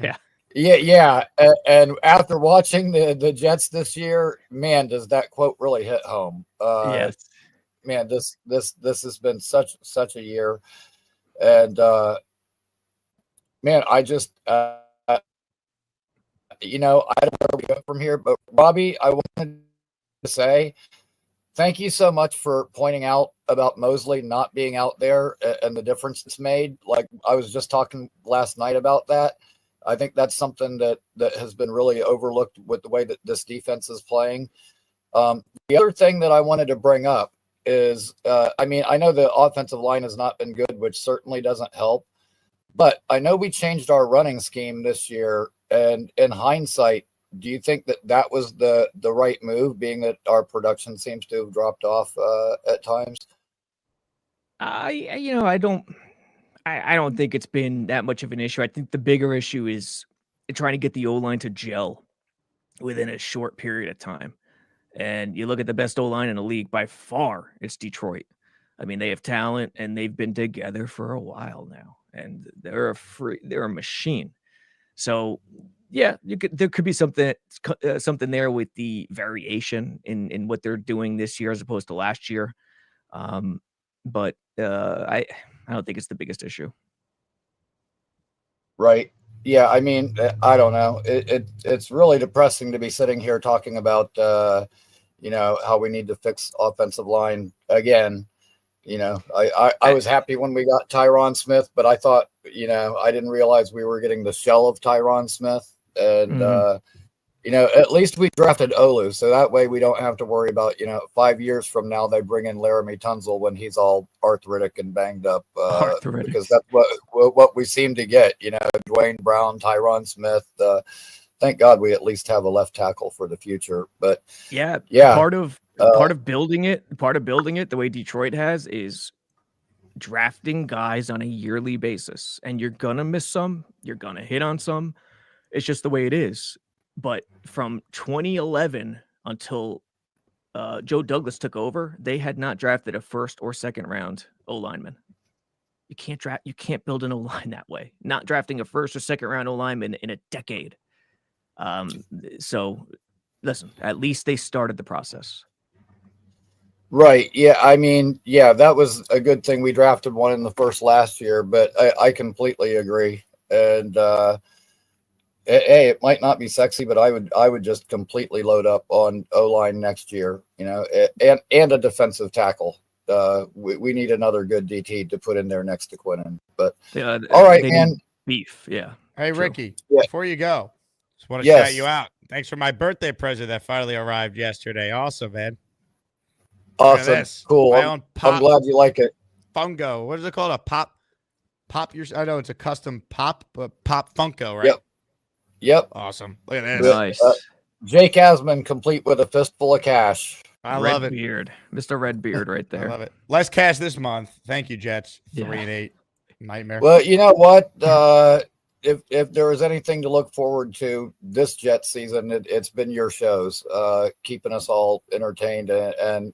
Yeah. Yeah. And after watching the Jets this year, man, does that quote really hit home? Yes. Man, this has been such a year. And man, I just I don't know where we go from here, but Robby, I wanted to say thank you so much for pointing out about Mosley not being out there and the difference it's made. Like I was just talking last night about that. I think that's something that has been really overlooked with the way that this defense is playing. The other thing that I wanted to bring up is, I know the offensive line has not been good, which certainly doesn't help. But I know we changed our running scheme this year, and in hindsight, do you think that was the right move, being that our production seems to have dropped off at times? I don't think it's been that much of an issue. I think the bigger issue is trying to get the O-line to gel within a short period of time. And you look at the best O-line in the league by far, it's Detroit. I mean, they have talent and they've been together for a while now, and they're a machine. So yeah, there could be something there with the variation in what they're doing this year as opposed to last year. But I don't think it's the biggest issue. Right. Yeah. I mean, I don't know. It's really depressing to be sitting here talking about, how we need to fix offensive line again. I was happy when we got Tyron Smith, but I thought, I didn't realize we were getting the shell of Tyron Smith. And, at least we drafted Olu. So that way we don't have to worry about, 5 years from now, they bring in Laramie Tunzel when he's all arthritic and banged up, because that's what we seem to get, Dwayne Brown, Tyron Smith. Thank God we at least have a left tackle for the future. But yeah. Part of building it, the way Detroit has, is drafting guys on a yearly basis. And you're going to miss some, you're going to hit on some. It's just the way it is. But from 2011 until Joe Douglas took over, they had not drafted a first or second round O-lineman. You can't build an O-line that way. Not drafting a first or second round O-lineman in a decade. So listen, at least they started the process. Right. Yeah. I mean, yeah, that was a good thing. We drafted one in the first last year, but I completely agree. And, hey, it might not be sexy, but I would just completely load up on O-line next year, and a defensive tackle. We need another good DT to put in there next to Quinnen. But all right, man. Beef, yeah. Hey, True. Ricky, Yeah. Before you go, just want to shout you out. Thanks for my birthday present that finally arrived yesterday. Awesome, man. Awesome. Cool. I'm glad you like it. Funko. What is it called? A pop? I know it's a custom pop, but Pop Funko, right? Yep. Awesome. Look at this. Nice. Jake Asman, complete with a fistful of cash. I love it. Beard. Mr. Redbeard right there. I love it. Less cash this month. Thank you, Jets. 3-8. Nightmare. Well, you know what? If there was anything to look forward to this Jet season, it's been your shows, keeping us all entertained and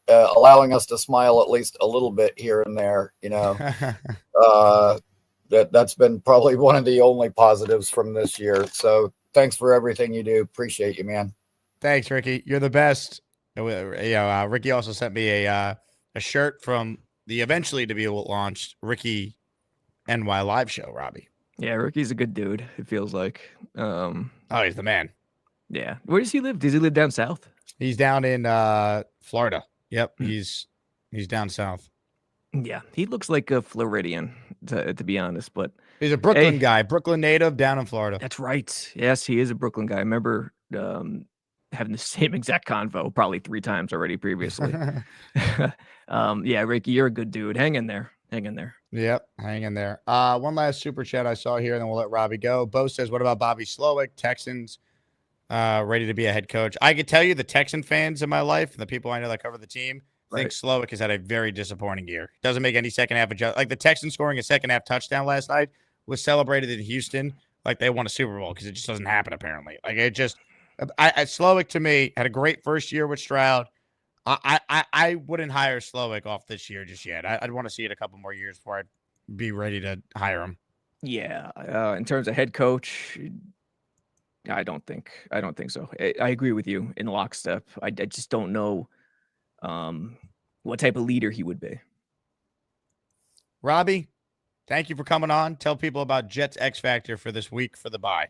allowing us to smile at least a little bit here and there. That's been probably one of the only positives from this year. So thanks for everything you do. Appreciate you, man. Thanks, Ricky. You're the best. Ricky also sent me a shirt from the eventually to be launched Ricky NY live show, Robby. Yeah, Ricky's a good dude, it feels like. He's the man. Yeah. Where does he live? Does he live down south? He's down in Florida. Yep. He's down south. Yeah, he looks like a Floridian, to be honest. But he's a Brooklyn guy, Brooklyn native, down in Florida. That's right. Yes, he is a Brooklyn guy. I remember having the same exact convo probably 3 times already previously. Yeah, Ricky, you're a good dude. Hang in there. Yep, hang in there. One last super chat I saw here, and then we'll let Robby go. Bo says, what about Bobby Slowick? Texans ready to be a head coach. I could tell you the Texan fans in my life, the people I know that cover the team, think Slowick has had a very disappointing year. Doesn't make any second half adjustment. Like the Texans scoring a second half touchdown last night was celebrated in Houston like they won a Super Bowl because it just doesn't happen apparently. Like it just, Slowick to me had a great first year with Stroud. I wouldn't hire Slowick off this year just yet. I'd want to see it a couple more years before I'd be ready to hire him. Yeah, in terms of head coach, I don't think so. I agree with you in lockstep. I just don't know what type of leader he would be. Robby, thank you for coming on. Tell people about Jets X Factor for this week for the bye.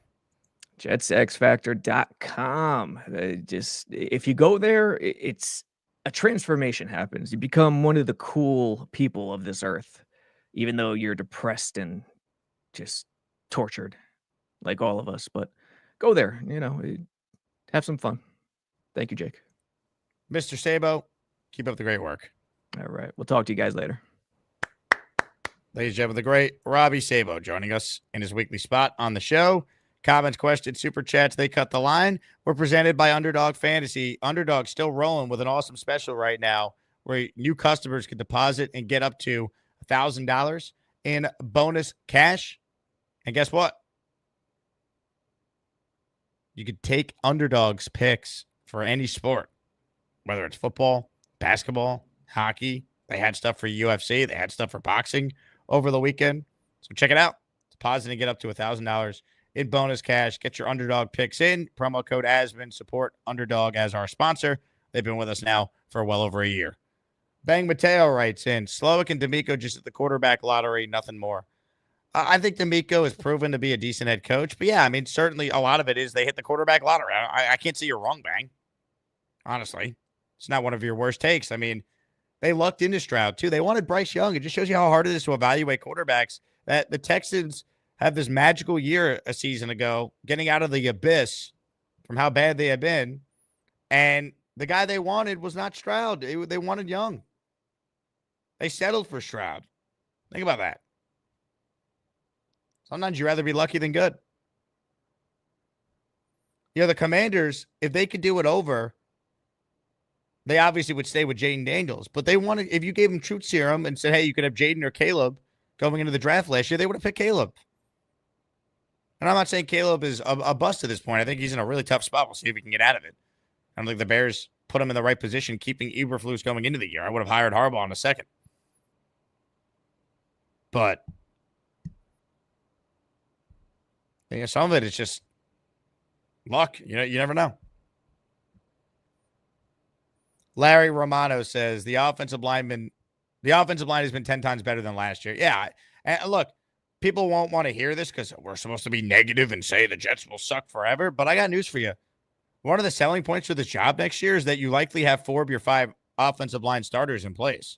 JetsXFactor.com. Just if you go there, it's a transformation happens. You become one of the cool people of this earth, even though you're depressed and just tortured like all of us. But go there, have some fun. Thank you, Jake. Mr. Sabo, keep up the great work. All right. We'll talk to you guys later. Ladies and gentlemen, the great Robby Sabo joining us in his weekly spot on the show. Comments, questions, super chats, they cut the line. We're presented by Underdog Fantasy. Underdog still rolling with an awesome special right now where new customers can deposit and get up to $1,000 in bonus cash. And guess what? You could take Underdog's picks for any sport, whether it's football, basketball, hockey. They had stuff for UFC. They had stuff for boxing over the weekend. So check it out. Deposit and get up to $1,000 in bonus cash. Get your Underdog picks in. Promo code Asman. Support Underdog as our sponsor. They've been with us now for well over a year. Bang Mateo writes in, Slowick and D'Amico just at the quarterback lottery, nothing more. I think D'Amico has proven to be a decent head coach. But yeah, I mean, certainly a lot of it is they hit the quarterback lottery. I can't say you're wrong, Bang. Honestly, it's not one of your worst takes. I mean, they lucked into Stroud, too. They wanted Bryce Young. It just shows you how hard it is to evaluate quarterbacks. That the Texans have this magical year a season ago, getting out of the abyss from how bad they had been. And the guy they wanted was not Stroud. They wanted Young. They settled for Stroud. Think about that. Sometimes you'd rather be lucky than good. The Commanders, if they could do it over, they obviously would stay with Jaden Daniels. But they wanted, if you gave them truth serum and said, hey, you could have Jaden or Caleb going into the draft last year, they would have picked Caleb. And I'm not saying Caleb is a bust at this point. I think he's in a really tough spot. We'll see if he can get out of it. I don't think the Bears put him in the right position, keeping Eberflus going into the year. I would have hired Harbaugh in a second. But some of it is just luck. You never know. Larry Romano says the offensive line has been 10 times better than last year. Yeah. And look, people won't want to hear this because we're supposed to be negative and say the Jets will suck forever. But I got news for you. One of the selling points for this job next year is that you likely have 4 of your 5 offensive line starters in place.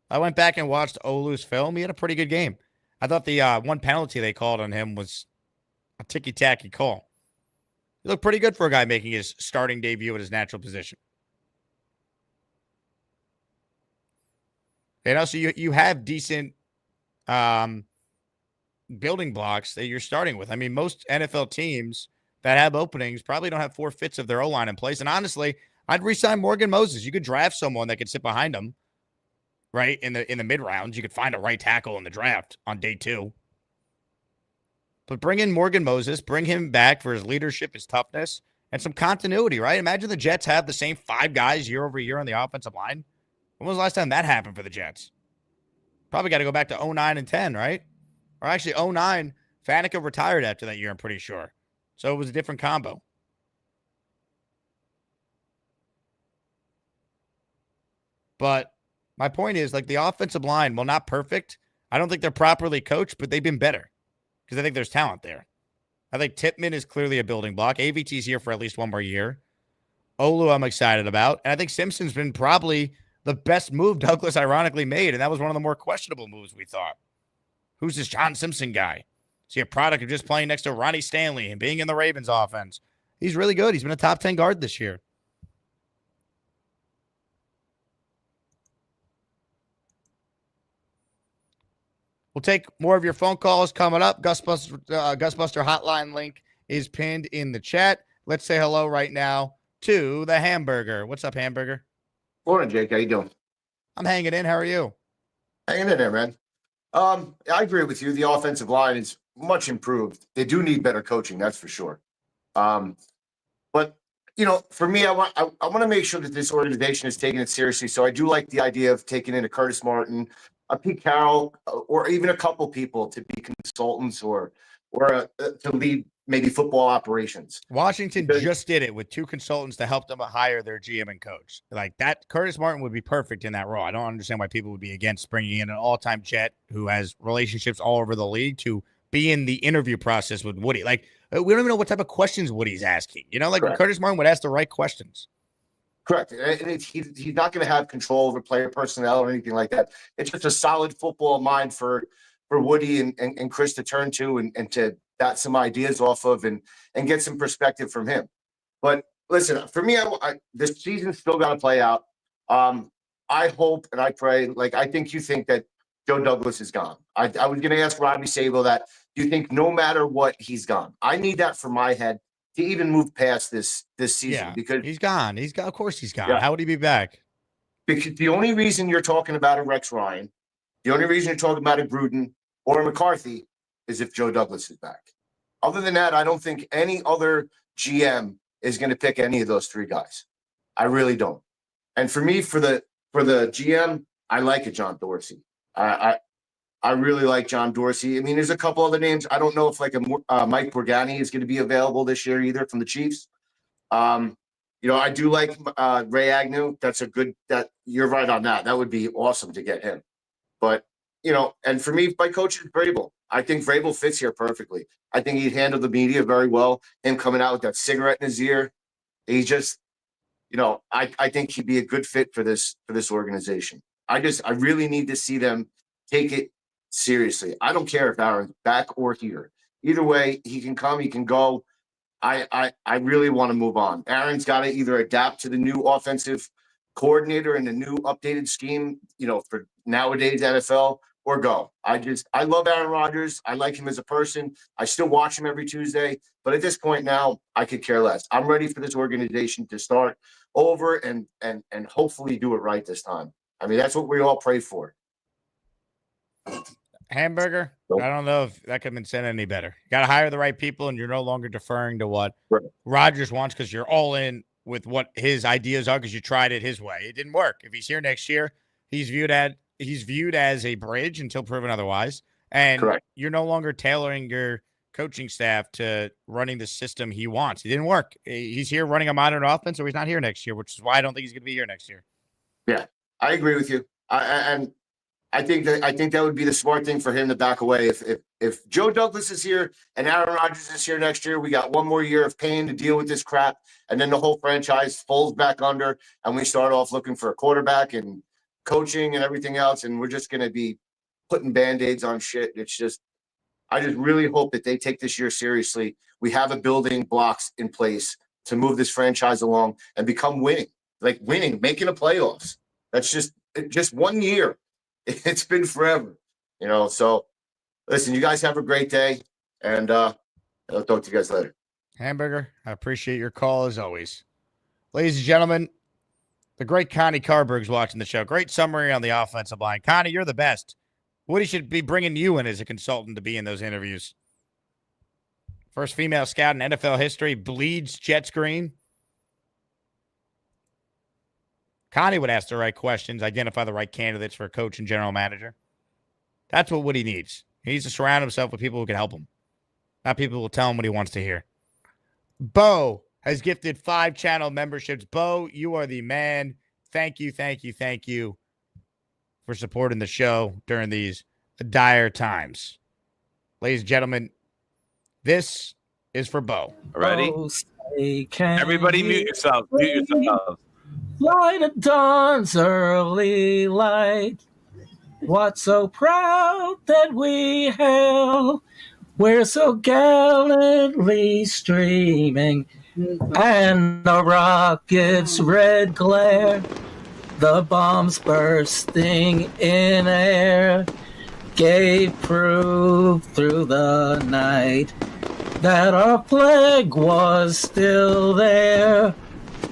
I went back and watched Olu's film. He had a pretty good game. I thought the one penalty they called on him was a ticky-tacky call. He looked pretty good for a guy making his starting debut at his natural position. And also, you have decent building blocks that you're starting with. I mean, most NFL teams that have openings probably don't have 4 fits of their O-line in place. And honestly, I'd re-sign Morgan Moses. You could draft someone that could sit behind him, right, in the mid-rounds. You could find a right tackle in the draft on day 2. But bring in Morgan Moses, bring him back for his leadership, his toughness, and some continuity, right? Imagine the Jets have the same 5 guys year over year on the offensive line. When was the last time that happened for the Jets? Probably got to go back to 09 and 10, right? Or actually 09, Faneca retired after that year, I'm pretty sure. So it was a different combo. But my point is, like, the offensive line, well, not perfect. I don't think they're properly coached, but they've been better because I think there's talent there. I think Tippmann is clearly a building block. AVT's here for at least one more year. Olu, I'm excited about. And I think Simpson's been probably the best move Douglas ironically made, and that was one of the more questionable moves we thought. Who's this John Simpson guy? Is he a product of just playing next to Ronnie Stanley and being in the Ravens offense? He's really good. He's been a top 10 guard this year. We'll take more of your phone calls coming up. Gusbuster hotline link is pinned in the chat. Let's say hello right now to the Hamburger. What's up, Hamburger? Morning, Jake. How you doing? I'm hanging in. How are you? Hanging in there, man. I agree with you. The offensive line is much improved. They do need better coaching, that's for sure. But for me, I want to make sure that this organization is taking it seriously. So I do like the idea of taking in a Curtis Martin, a Pete Carroll, or even a couple people to be consultants or to lead maybe football operations. Washington just did it with 2 consultants to help them hire their GM and coach. Like that, Curtis Martin would be perfect in that role. I don't understand why people would be against bringing in an all-time Jet who has relationships all over the league to be in the interview process with Woody. Like, we don't even know what type of questions Woody's asking. Correct. Curtis Martin would ask the right questions. Correct. And he's not going to have control over player personnel or anything like that. It's just a solid football mind for Woody and Chris to turn to and to bat some ideas off of and get some perspective from him. But listen, for me, this season's still got to play out. I hope and I pray, I think you think that Joe Douglas is gone. I was going to ask Robby Sabo that. Do you think no matter what, he's gone? I need that for my head to even move past this season because he's gone. Of course he's gone. Yeah. How would he be back? Because the only reason you're talking about a Rex Ryan, the only reason you're talking about a Gruden or a McCarthy is if Joe Douglas is back. Other than that, I don't think any other GM is going to pick any of those 3 guys. I really don't. And for me, for the GM, I like it, John Dorsey. I really like John Dorsey. I mean, there's a couple other names. I don't know if Mike Borgani is going to be available this year either from the Chiefs. I do like Ray Agnew. That you're right on that. That would be awesome to get him. But, and for me, my coach is Vrabel. I think Vrabel fits here perfectly. I think he'd handle the media very well. Him coming out with that cigarette in his ear. He just, I think he'd be a good fit for this organization. I really need to see them take it seriously. I don't care if Aaron's back or here. Either way, he can come, he can go. I really want to move on. Aaron's got to either adapt to the new offensive coordinator and the new updated scheme, for nowadays NFL, or go. I love Aaron Rodgers. I like him as a person. I still watch him every Tuesday. But at this point now, I could care less. I'm ready for this organization to start over and hopefully do it right this time. I mean, that's what we all pray for. Hamburger, Nope. I don't know if that could have been said any better. You got to hire the right people, and you're no longer deferring to what Right. Rodgers wants because you're all in with what his ideas are because you tried it his way. It didn't work. If he's here next year, he's viewed as a bridge until proven otherwise. And Correct. You're no longer tailoring your coaching staff to running the system he wants. It didn't work. He's here running a modern offense, or he's not here next year, which is why I don't think he's going to be here next year. Yeah, I agree with you. I think that would be the smart thing for him to back away. If Joe Douglas is here and Aaron Rodgers is here next year, we got one more year of pain to deal with this crap, and then the whole franchise folds back under, and we start off looking for a quarterback and coaching and everything else, and we're just going to be putting Band-Aids on shit. I just really hope that they take this year seriously. We have a building blocks in place to move this franchise along and become making the playoffs. That's just 1 year. It's been forever, so listen, you guys have a great day, and I'll talk to you guys later. Hamburger, I appreciate your call as always. Ladies and gentlemen, the great Connie Carberg's watching the show. Great summary on the offensive line. Connie, you're the best. Woody should be bringing you in as a consultant to be in those interviews. First female scout in NFL history, bleeds Jets green. Connie would ask the right questions, identify the right candidates for a coach and general manager. That's what Woody needs. He needs to surround himself with people who can help him, not people who will tell him what he wants to hear. Bo has gifted 5 channel memberships. Bo, you are the man. Thank you for supporting the show during these dire times. Ladies and gentlemen, this is for Bo. Ready? Everybody mute yourself. Mute yourself. Light of dawn's early light. What so proud that we hail? We're so gallantly streaming, and the rocket's red glare, the bombs bursting in air, gave proof through the night that our flag was still there.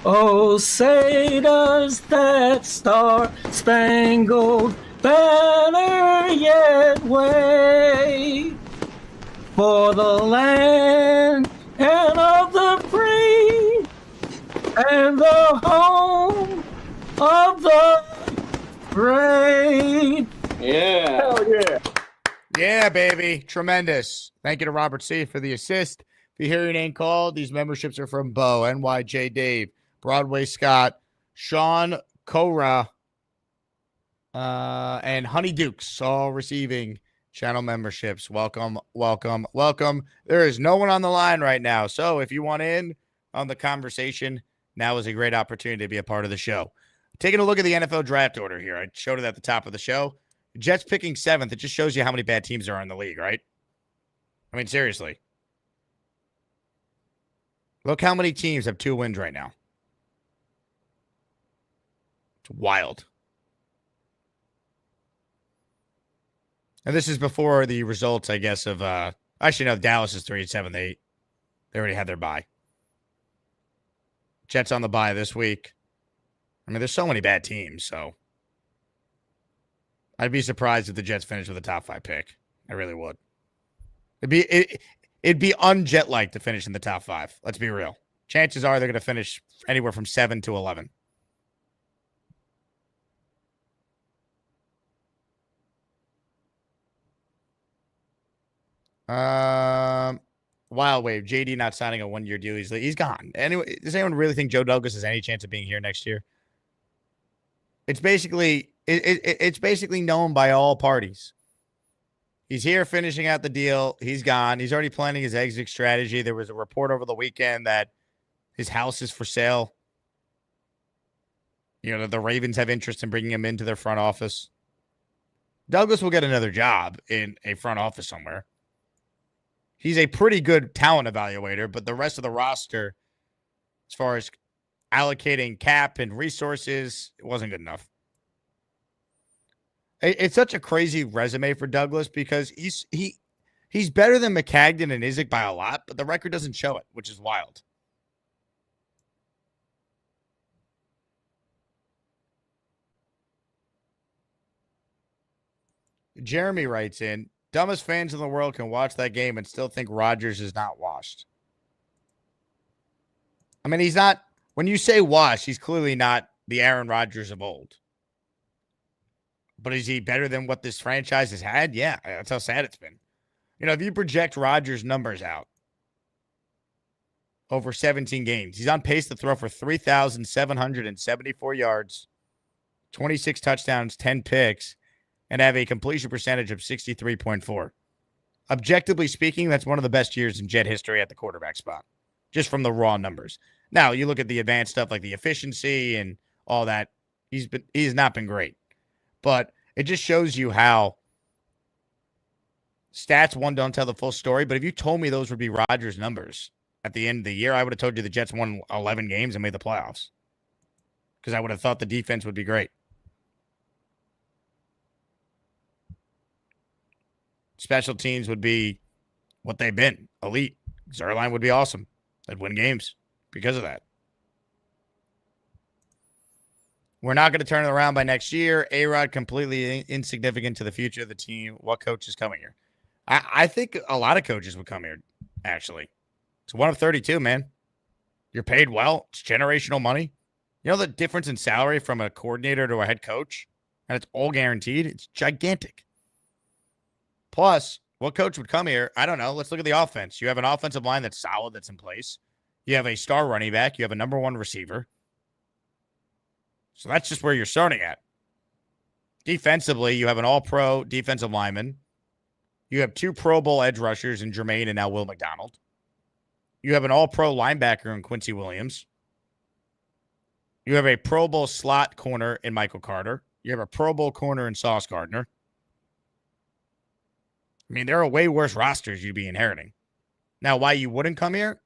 Oh, say does that star-spangled banner yet wave for the land and of the free and the home of the brave. Yeah. Hell yeah. Yeah, baby. Tremendous. Thank you to Robert C. for the assist. If you hear your name called, these memberships are from Bo, NYJ Dave, Broadway Scott, Sean Cora, and Honey Dukes, all receiving channel memberships. Welcome, welcome, welcome. There is no one on the line right now. So if you want in on the conversation, now is a great opportunity to be a part of the show. Taking a look at the NFL draft order here. I showed it at the top of the show. Jets picking 7th. It just shows you how many bad teams there are in the league, right? I mean, seriously. Look how many teams have 2 wins right now. It's wild. And this is before the results, I guess, of actually no, Dallas is 3-7. They already had their bye. Jets on the bye this week. I mean, there's so many bad teams, so I'd be surprised if the Jets finish with a top 5 pick. I really would. It'd be un-Jet-like to finish in the top 5. Let's be real. Chances are they're going to finish anywhere from 7 to 11. Wild Wave. JD not signing a 1-year deal. He's gone. Anyway, does anyone really think Joe Douglas has any chance of being here next year? It's basically known by all parties. He's here finishing out the deal. He's gone. He's already planning his exit strategy. There was a report over the weekend that his house is for sale. You know, the Ravens have interest in bringing him into their front office. Douglas will get another job in a front office somewhere. He's a pretty good talent evaluator, but the rest of the roster, as far as allocating cap and resources, it wasn't good enough. It's such a crazy resume for Douglas because he's better than McCagden and Izek by a lot, but the record doesn't show it, which is wild. Jeremy writes in, dumbest fans in the world can watch that game and still think Rodgers is not washed. I mean, he's not, when you say washed, he's clearly not the Aaron Rodgers of old. But is he better than what this franchise has had? Yeah, that's how sad it's been. You know, if you project Rodgers' numbers out over 17 games, he's on pace to throw for 3,774 yards, 26 touchdowns, 10 picks, and have a completion percentage of 63.4. Objectively speaking, that's one of the best years in Jet history at the quarterback spot, just from the raw numbers. Now, you look at the advanced stuff like the efficiency and all that, he's not been great. But it just shows you how stats, one, don't tell the full story. But if you told me those would be Rodgers' numbers at the end of the year, I would have told you the Jets won 11 games and made the playoffs because I would have thought the defense would be great. Special teams would be what they've been, elite. Zerline would be awesome. They'd win games because of that. We're not going to turn it around by next year. A-Rod completely insignificant to the future of the team. What coach is coming here? I think a lot of coaches would come here, actually. It's 1 of 32, man. You're paid well. It's generational money. You know the difference in salary from a coordinator to a head coach? And it's all guaranteed. It's gigantic. Plus, what coach would come here? I don't know. Let's look at the offense. You have an offensive line that's solid, that's in place. You have a star running back. You have a number 1 receiver. So that's just where you're starting at. Defensively, you have an all-pro defensive lineman. You have 2 Pro Bowl edge rushers in Jermaine and now Will McDonald. You have an all-pro linebacker in Quincy Williams. You have a Pro Bowl slot corner in Michael Carter. You have a Pro Bowl corner in Sauce Gardner. I mean, there are way worse rosters you'd be inheriting. Now, why you wouldn't come here?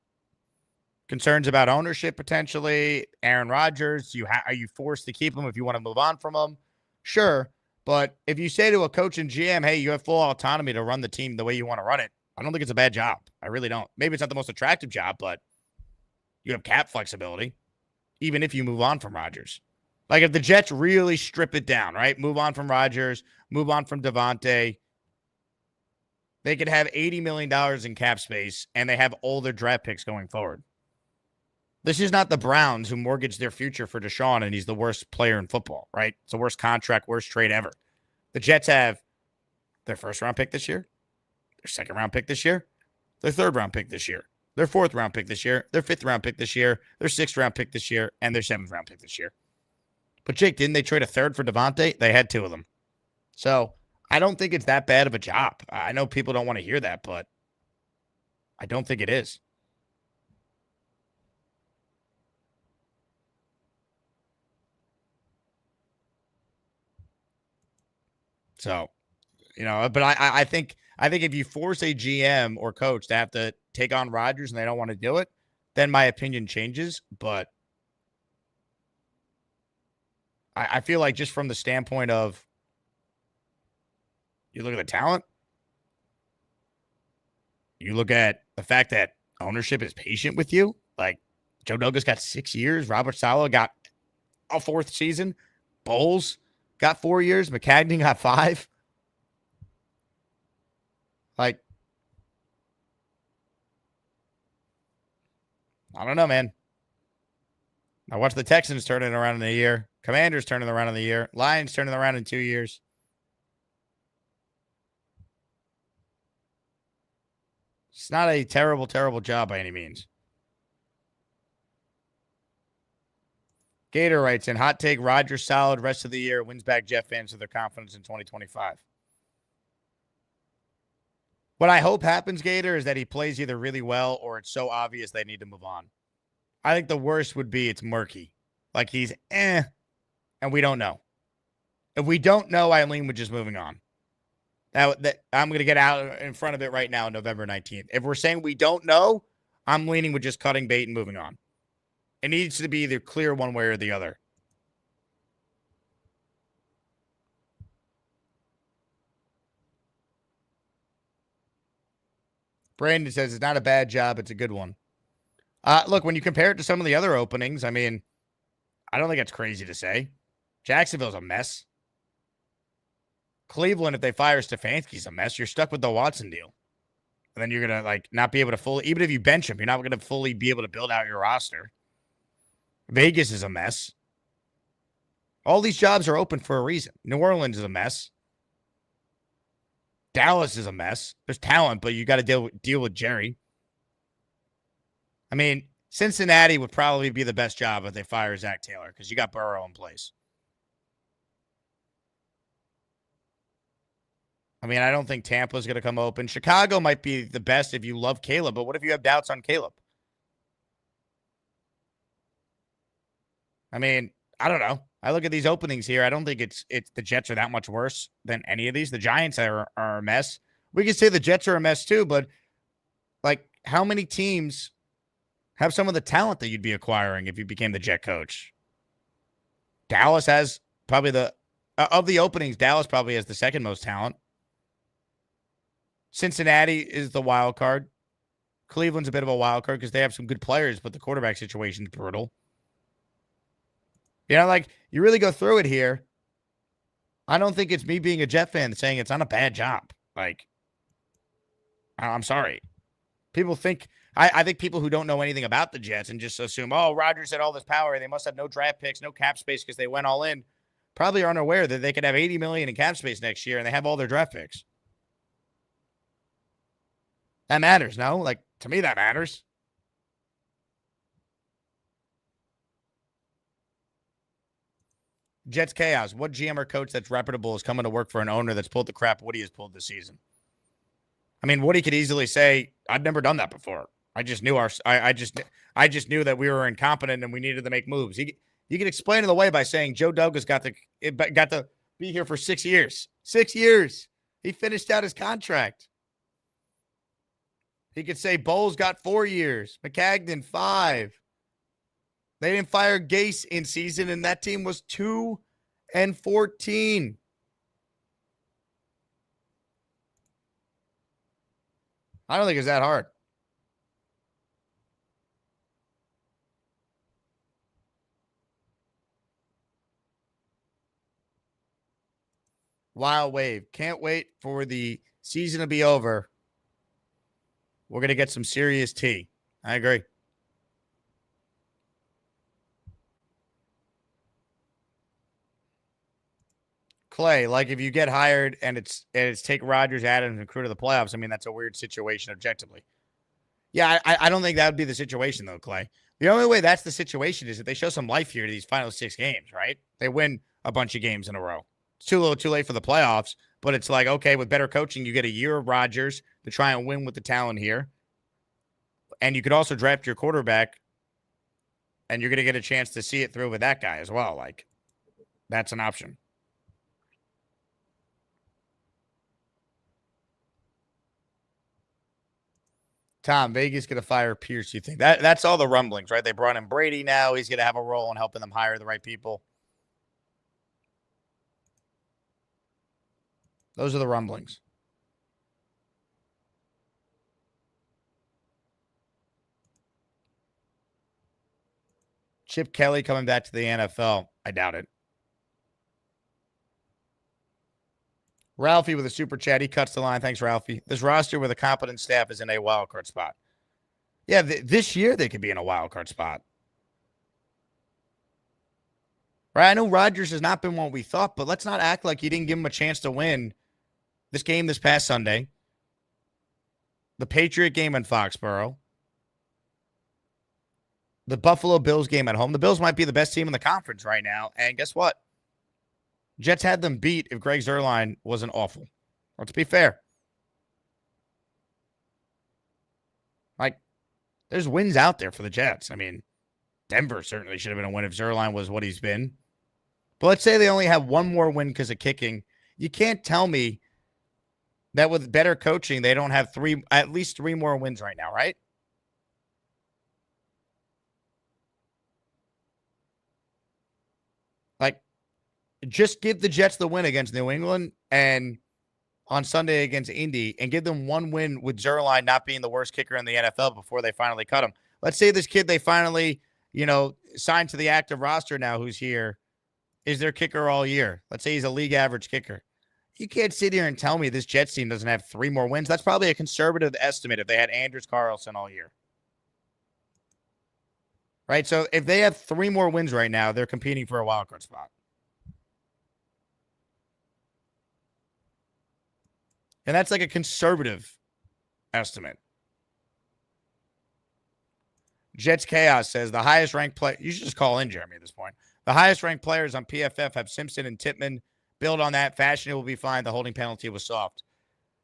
Concerns about ownership potentially. Aaron Rodgers, are you forced to keep him if you want to move on from him? Sure, but if you say to a coach and GM, hey, you have full autonomy to run the team the way you want to run it, I don't think it's a bad job. I really don't. Maybe it's not the most attractive job, but you have cap flexibility, even if you move on from Rodgers. Like if the Jets really strip it down, right? Move on from Rodgers, move on from Devontae. They could have $80 million in cap space, and they have all their draft picks going forward. This is not the Browns who mortgaged their future for Deshaun, and he's the worst player in football, right? It's the worst contract, worst trade ever. The Jets have their first-round pick this year, their second-round pick this year, their third-round pick this year, their fourth-round pick this year, their fifth-round pick this year, their sixth-round pick this year, and their seventh-round pick this year. But, Jake, didn't they trade a third for Devontae? They had two of them. So, I don't think it's that bad of a job. I know people don't want to hear that, but I don't think it is. So, but I think if you force a GM or coach to have to take on Rodgers and they don't want to do it, then my opinion changes. But I feel like just from the standpoint of you look at the talent, you look at the fact that ownership is patient with you. Like Joe Douglas got 6 years. Robert Saleh got a fourth season. Bowles got 4 years. McCagnon got 5. Like, I don't know, man. I watched the Texans turn it around in a year. Commanders turning around in a year. Lions turning around in 2 years. It's not a terrible, terrible job by any means. Gator writes in, hot take, Rodgers solid rest of the year, wins back Jet fans to their confidence in 2025. What I hope happens, Gator, is that he plays either really well or it's so obvious they need to move on. I think the worst would be it's murky. Like he's and we don't know. If we don't know, I lean with just moving on. That I'm going to get out in front of it right now, November 19th. If we're saying we don't know, I'm leaning with just cutting bait and moving on. It needs to be either clear one way or the other. Brandon says it's not a bad job. It's a good one. Look, when you compare it to some of the other openings, I mean, I don't think it's crazy to say. Jacksonville's a mess. Cleveland, if they fire Stefanski's a mess. You're stuck with the Watson deal. And then you're going to not be able to fully, even if you bench him, you're not going to fully be able to build out your roster. Vegas is a mess. All these jobs are open for a reason. New Orleans is a mess. Dallas is a mess. There's talent, but you got to deal with Jerry. I mean, Cincinnati would probably be the best job if they fire Zach Taylor because you got Burrow in place. I mean, I don't think Tampa's going to come open. Chicago might be the best if you love Caleb, but what if you have doubts on Caleb? I mean, I don't know. I look at these openings here. I don't think it's the Jets are that much worse than any of these. The Giants are a mess. We can say the Jets are a mess too, but how many teams have some of the talent that you'd be acquiring if you became the Jet coach? Dallas has probably of the openings, Dallas probably has the second most talent. Cincinnati is the wild card. Cleveland's a bit of a wild card because they have some good players, but the quarterback situation is brutal. You really go through it here. I don't think it's me being a Jet fan saying it's not a bad job. I'm sorry. People think, I think people who don't know anything about the Jets and just assume, oh, Rodgers had all this power. They must have no draft picks, no cap space because they went all in. Probably aren't aware that they could have $80 million in cap space next year and they have all their draft picks. That matters, no? To me, that matters. Jets chaos. What GM or coach that's reputable is coming to work for an owner that's pulled the crap Woody has pulled this season? I mean, Woody could easily say, "I've never done that before. I just knew I just knew that we were incompetent and we needed to make moves." You can explain it away by saying Joe Douglas got to be here for 6 years. 6 years. He finished out his contract. He could say Bowles got 4 years, McCagnon 5. They didn't fire Gase in season, and that team was 2-14. I don't think it's that hard. Wild wave. Can't wait for the season to be over. We're going to get some serious tea. I agree. Clay, like if you get hired and it's take Rodgers, Adams, and crew to the playoffs, I mean, that's a weird situation objectively. Yeah, I don't think that would be the situation, though, Clay. The only way that's the situation is if they show some life here to these final 6 games, right? They win a bunch of games in a row. It's too little too late for the playoffs, but it's like, okay, with better coaching, you get a year of Rodgers to try and win with the talent here. And you could also draft your quarterback, and you're going to get a chance to see it through with that guy as well. Like, that's an option. Tom, Vegas going to fire Pierce, you think? That's all the rumblings, right? They brought in Brady now. He's going to have a role in helping them hire the right people. Those are the rumblings. Chip Kelly coming back to the NFL. I doubt it. Ralphie with a super chat. He cuts the line. Thanks, Ralphie. This roster with a competent staff is in a wild card spot. Yeah, this year they could be in a wild card spot. Right? I know Rodgers has not been what we thought, but let's not act like you didn't give him a chance to win this game this past Sunday. The Patriot game in Foxborough. The Buffalo Bills game at home. The Bills might be the best team in the conference right now. And guess what? Jets had them beat if Greg Zuerlein wasn't awful. Let's be fair. Like, there's wins out there for the Jets. I mean, Denver certainly should have been a win if Zuerlein was what he's been. But let's say they only have one more win because of kicking. You can't tell me that with better coaching, they don't have at least three more wins right now, right? Like, just give the Jets the win against New England and on Sunday against Indy and give them one win with Zuerlein not being the worst kicker in the NFL before they finally cut him. Let's say this kid they finally, signed to the active roster now who's here is their kicker all year. Let's say he's a league average kicker. You can't sit here and tell me this Jets team doesn't have three more wins. That's probably a conservative estimate if they had Andrews Carlson all year. Right? So if they have three more wins right now, they're competing for a wild card spot. And that's like a conservative estimate. Jets Chaos says the highest ranked player. You should just call in, Jeremy, at this point. The highest ranked players on PFF have Simpson and Tippmann. Build on that. Fashion, it will be fine. The holding penalty was soft.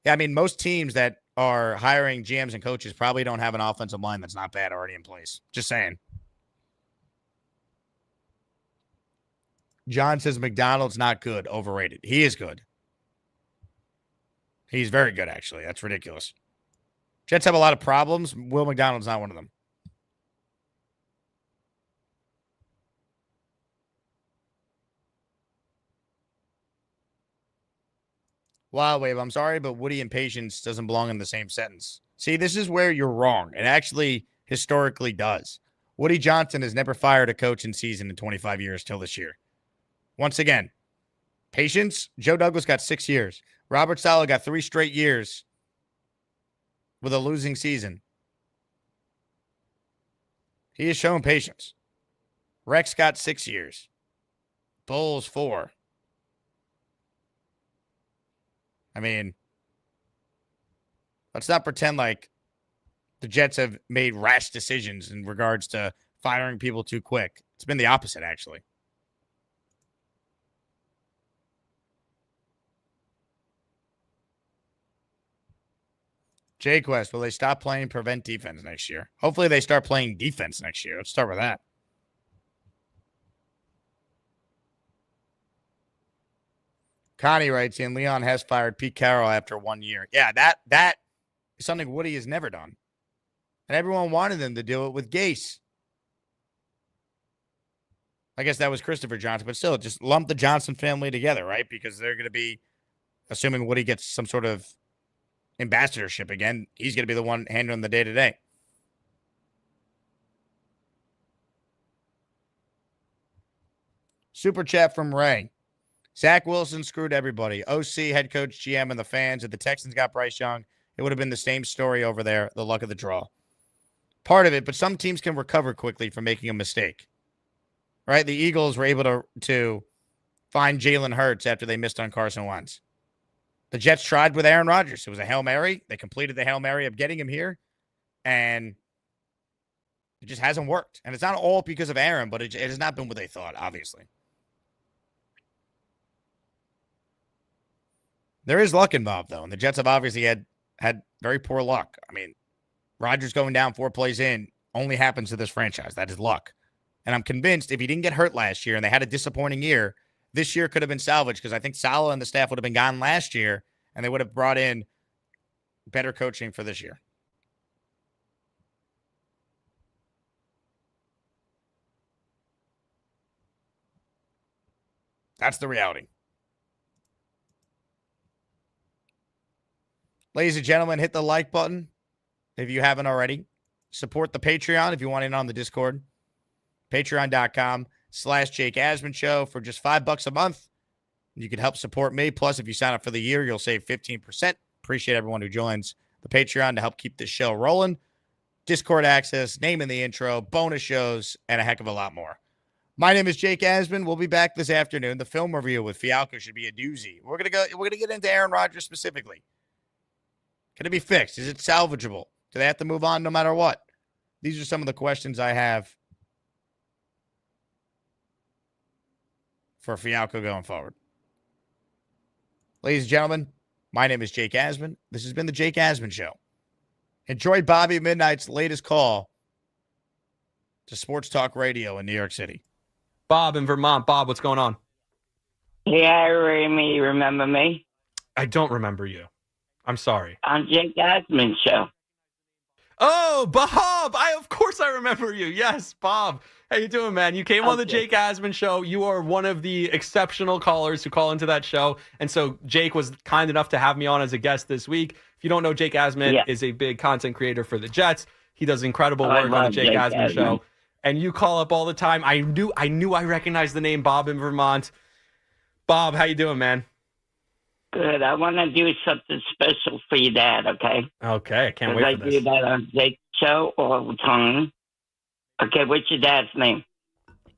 Yeah, I mean, most teams that are hiring GMs and coaches probably don't have an offensive line that's not bad already in place. Just saying. John says McDonald's not good. Overrated. He is good. He's very good, actually. That's ridiculous. Jets have a lot of problems. Will McDonald's not one of them. Wild Wave, I'm sorry, but Woody and patience doesn't belong in the same sentence. See, this is where you're wrong. It actually historically does. Woody Johnson has never fired a coach in season in 25 years till this year. Once again, patience, Joe Douglas got 6 years. Robert Saleh got 3 straight years with a losing season. He has shown patience. Rex got 6 years. Bulls 4. I mean, let's not pretend like the Jets have made rash decisions in regards to firing people too quick. It's been the opposite, actually. J-Quest, will they stop playing prevent defense next year? Hopefully they start playing defense next year. Let's start with that. Connie writes in, Leon has fired Pete Carroll after 1 year. Yeah, that is something Woody has never done. And everyone wanted them to do it with Gase. I guess that was Christopher Johnson, but still, just lump the Johnson family together, right? Because they're going to be, assuming Woody gets some sort of ambassadorship again, he's going to be the one handling the day-to-day. Super chat from Ray. Zach Wilson screwed everybody. OC, head coach, GM, and the fans. If the Texans got Bryce Young, it would have been the same story over there. The luck of the draw. Part of it, but some teams can recover quickly from making a mistake. Right? The Eagles were able to find Jalen Hurts after they missed on Carson Wentz. The Jets tried with Aaron Rodgers. It was a Hail Mary. They completed the Hail Mary of getting him here, and it just hasn't worked. And it's not all because of Aaron, but it has not been what they thought, obviously. There is luck involved, though, and the Jets have obviously had very poor luck. I mean, Rodgers going down 4 plays in only happens to this franchise. That is luck. And I'm convinced if he didn't get hurt last year and they had a disappointing year, this year could have been salvaged because I think Saleh and the staff would have been gone last year and they would have brought in better coaching for this year. That's the reality. Ladies and gentlemen, hit the like button if you haven't already. Support the Patreon if you want in on the Discord. Patreon.com/Jake Asman Show for just $5 a month. You can help support me. Plus, if you sign up for the year, you'll save 15%. Appreciate everyone who joins the Patreon to help keep this show rolling. Discord access, name in the intro, bonus shows, and a heck of a lot more. My name is Jake Asman. We'll be back this afternoon. The film review with Fialco should be a doozy. We're gonna get into Aaron Rodgers specifically. Can it be fixed? Is it salvageable? Do they have to move on no matter what? These are some of the questions I have for Fialco going forward. Ladies and gentlemen, my name is Jake Asman. This has been the Jake Asman Show. Enjoyed Bobby Midnight's latest call to Sports Talk Radio in New York City. Bob in Vermont. Bob, what's going on? Yeah, Remy, remember me? I don't remember you. I'm sorry. On Jake Asman Show. Oh, Bob! Of course I remember you. Yes, Bob. How you doing, man? You came on the Jake Asman Show. You are one of the exceptional callers who call into that show. And so Jake was kind enough to have me on as a guest this week. If you don't know, Jake Asman is a big content creator for the Jets. He does incredible work on the Jake Asman Show. And you call up all the time. I knew I recognized the name Bob in Vermont. Bob, how you doing, man? Good. I want to do something special for your dad, okay? Okay, I can't wait for this. I do that on Jake's show all the time. Okay, what's your dad's name?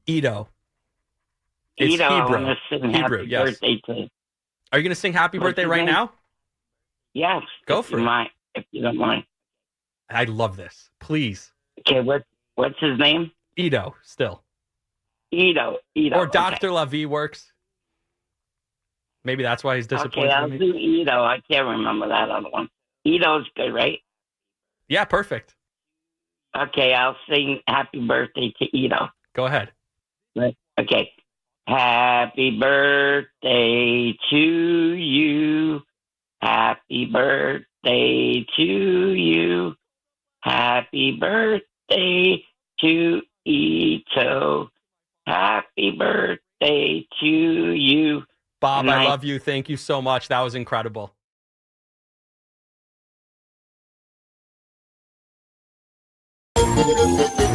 Ito. It's Ito, Hebrew. I want to sing Hebrew, happy yes. birthday to you. Are you going to sing happy birthday right now? Yes. Go for it. If you don't mind. I love this. Please. Okay, what's his name? Ito, still. Ito. Or Dr. Lavi works. Maybe that's why he's disappointed. Okay, I'll do Ito. I can't remember that other one. Ito's good, right? Yeah, perfect. Okay, I'll sing happy birthday to Ito. Go ahead. Okay. Happy birthday to you. Happy birthday to you. Happy birthday to Ito. Happy birthday to you. Bob, I love you. Thank you so much. That was incredible. Thank you.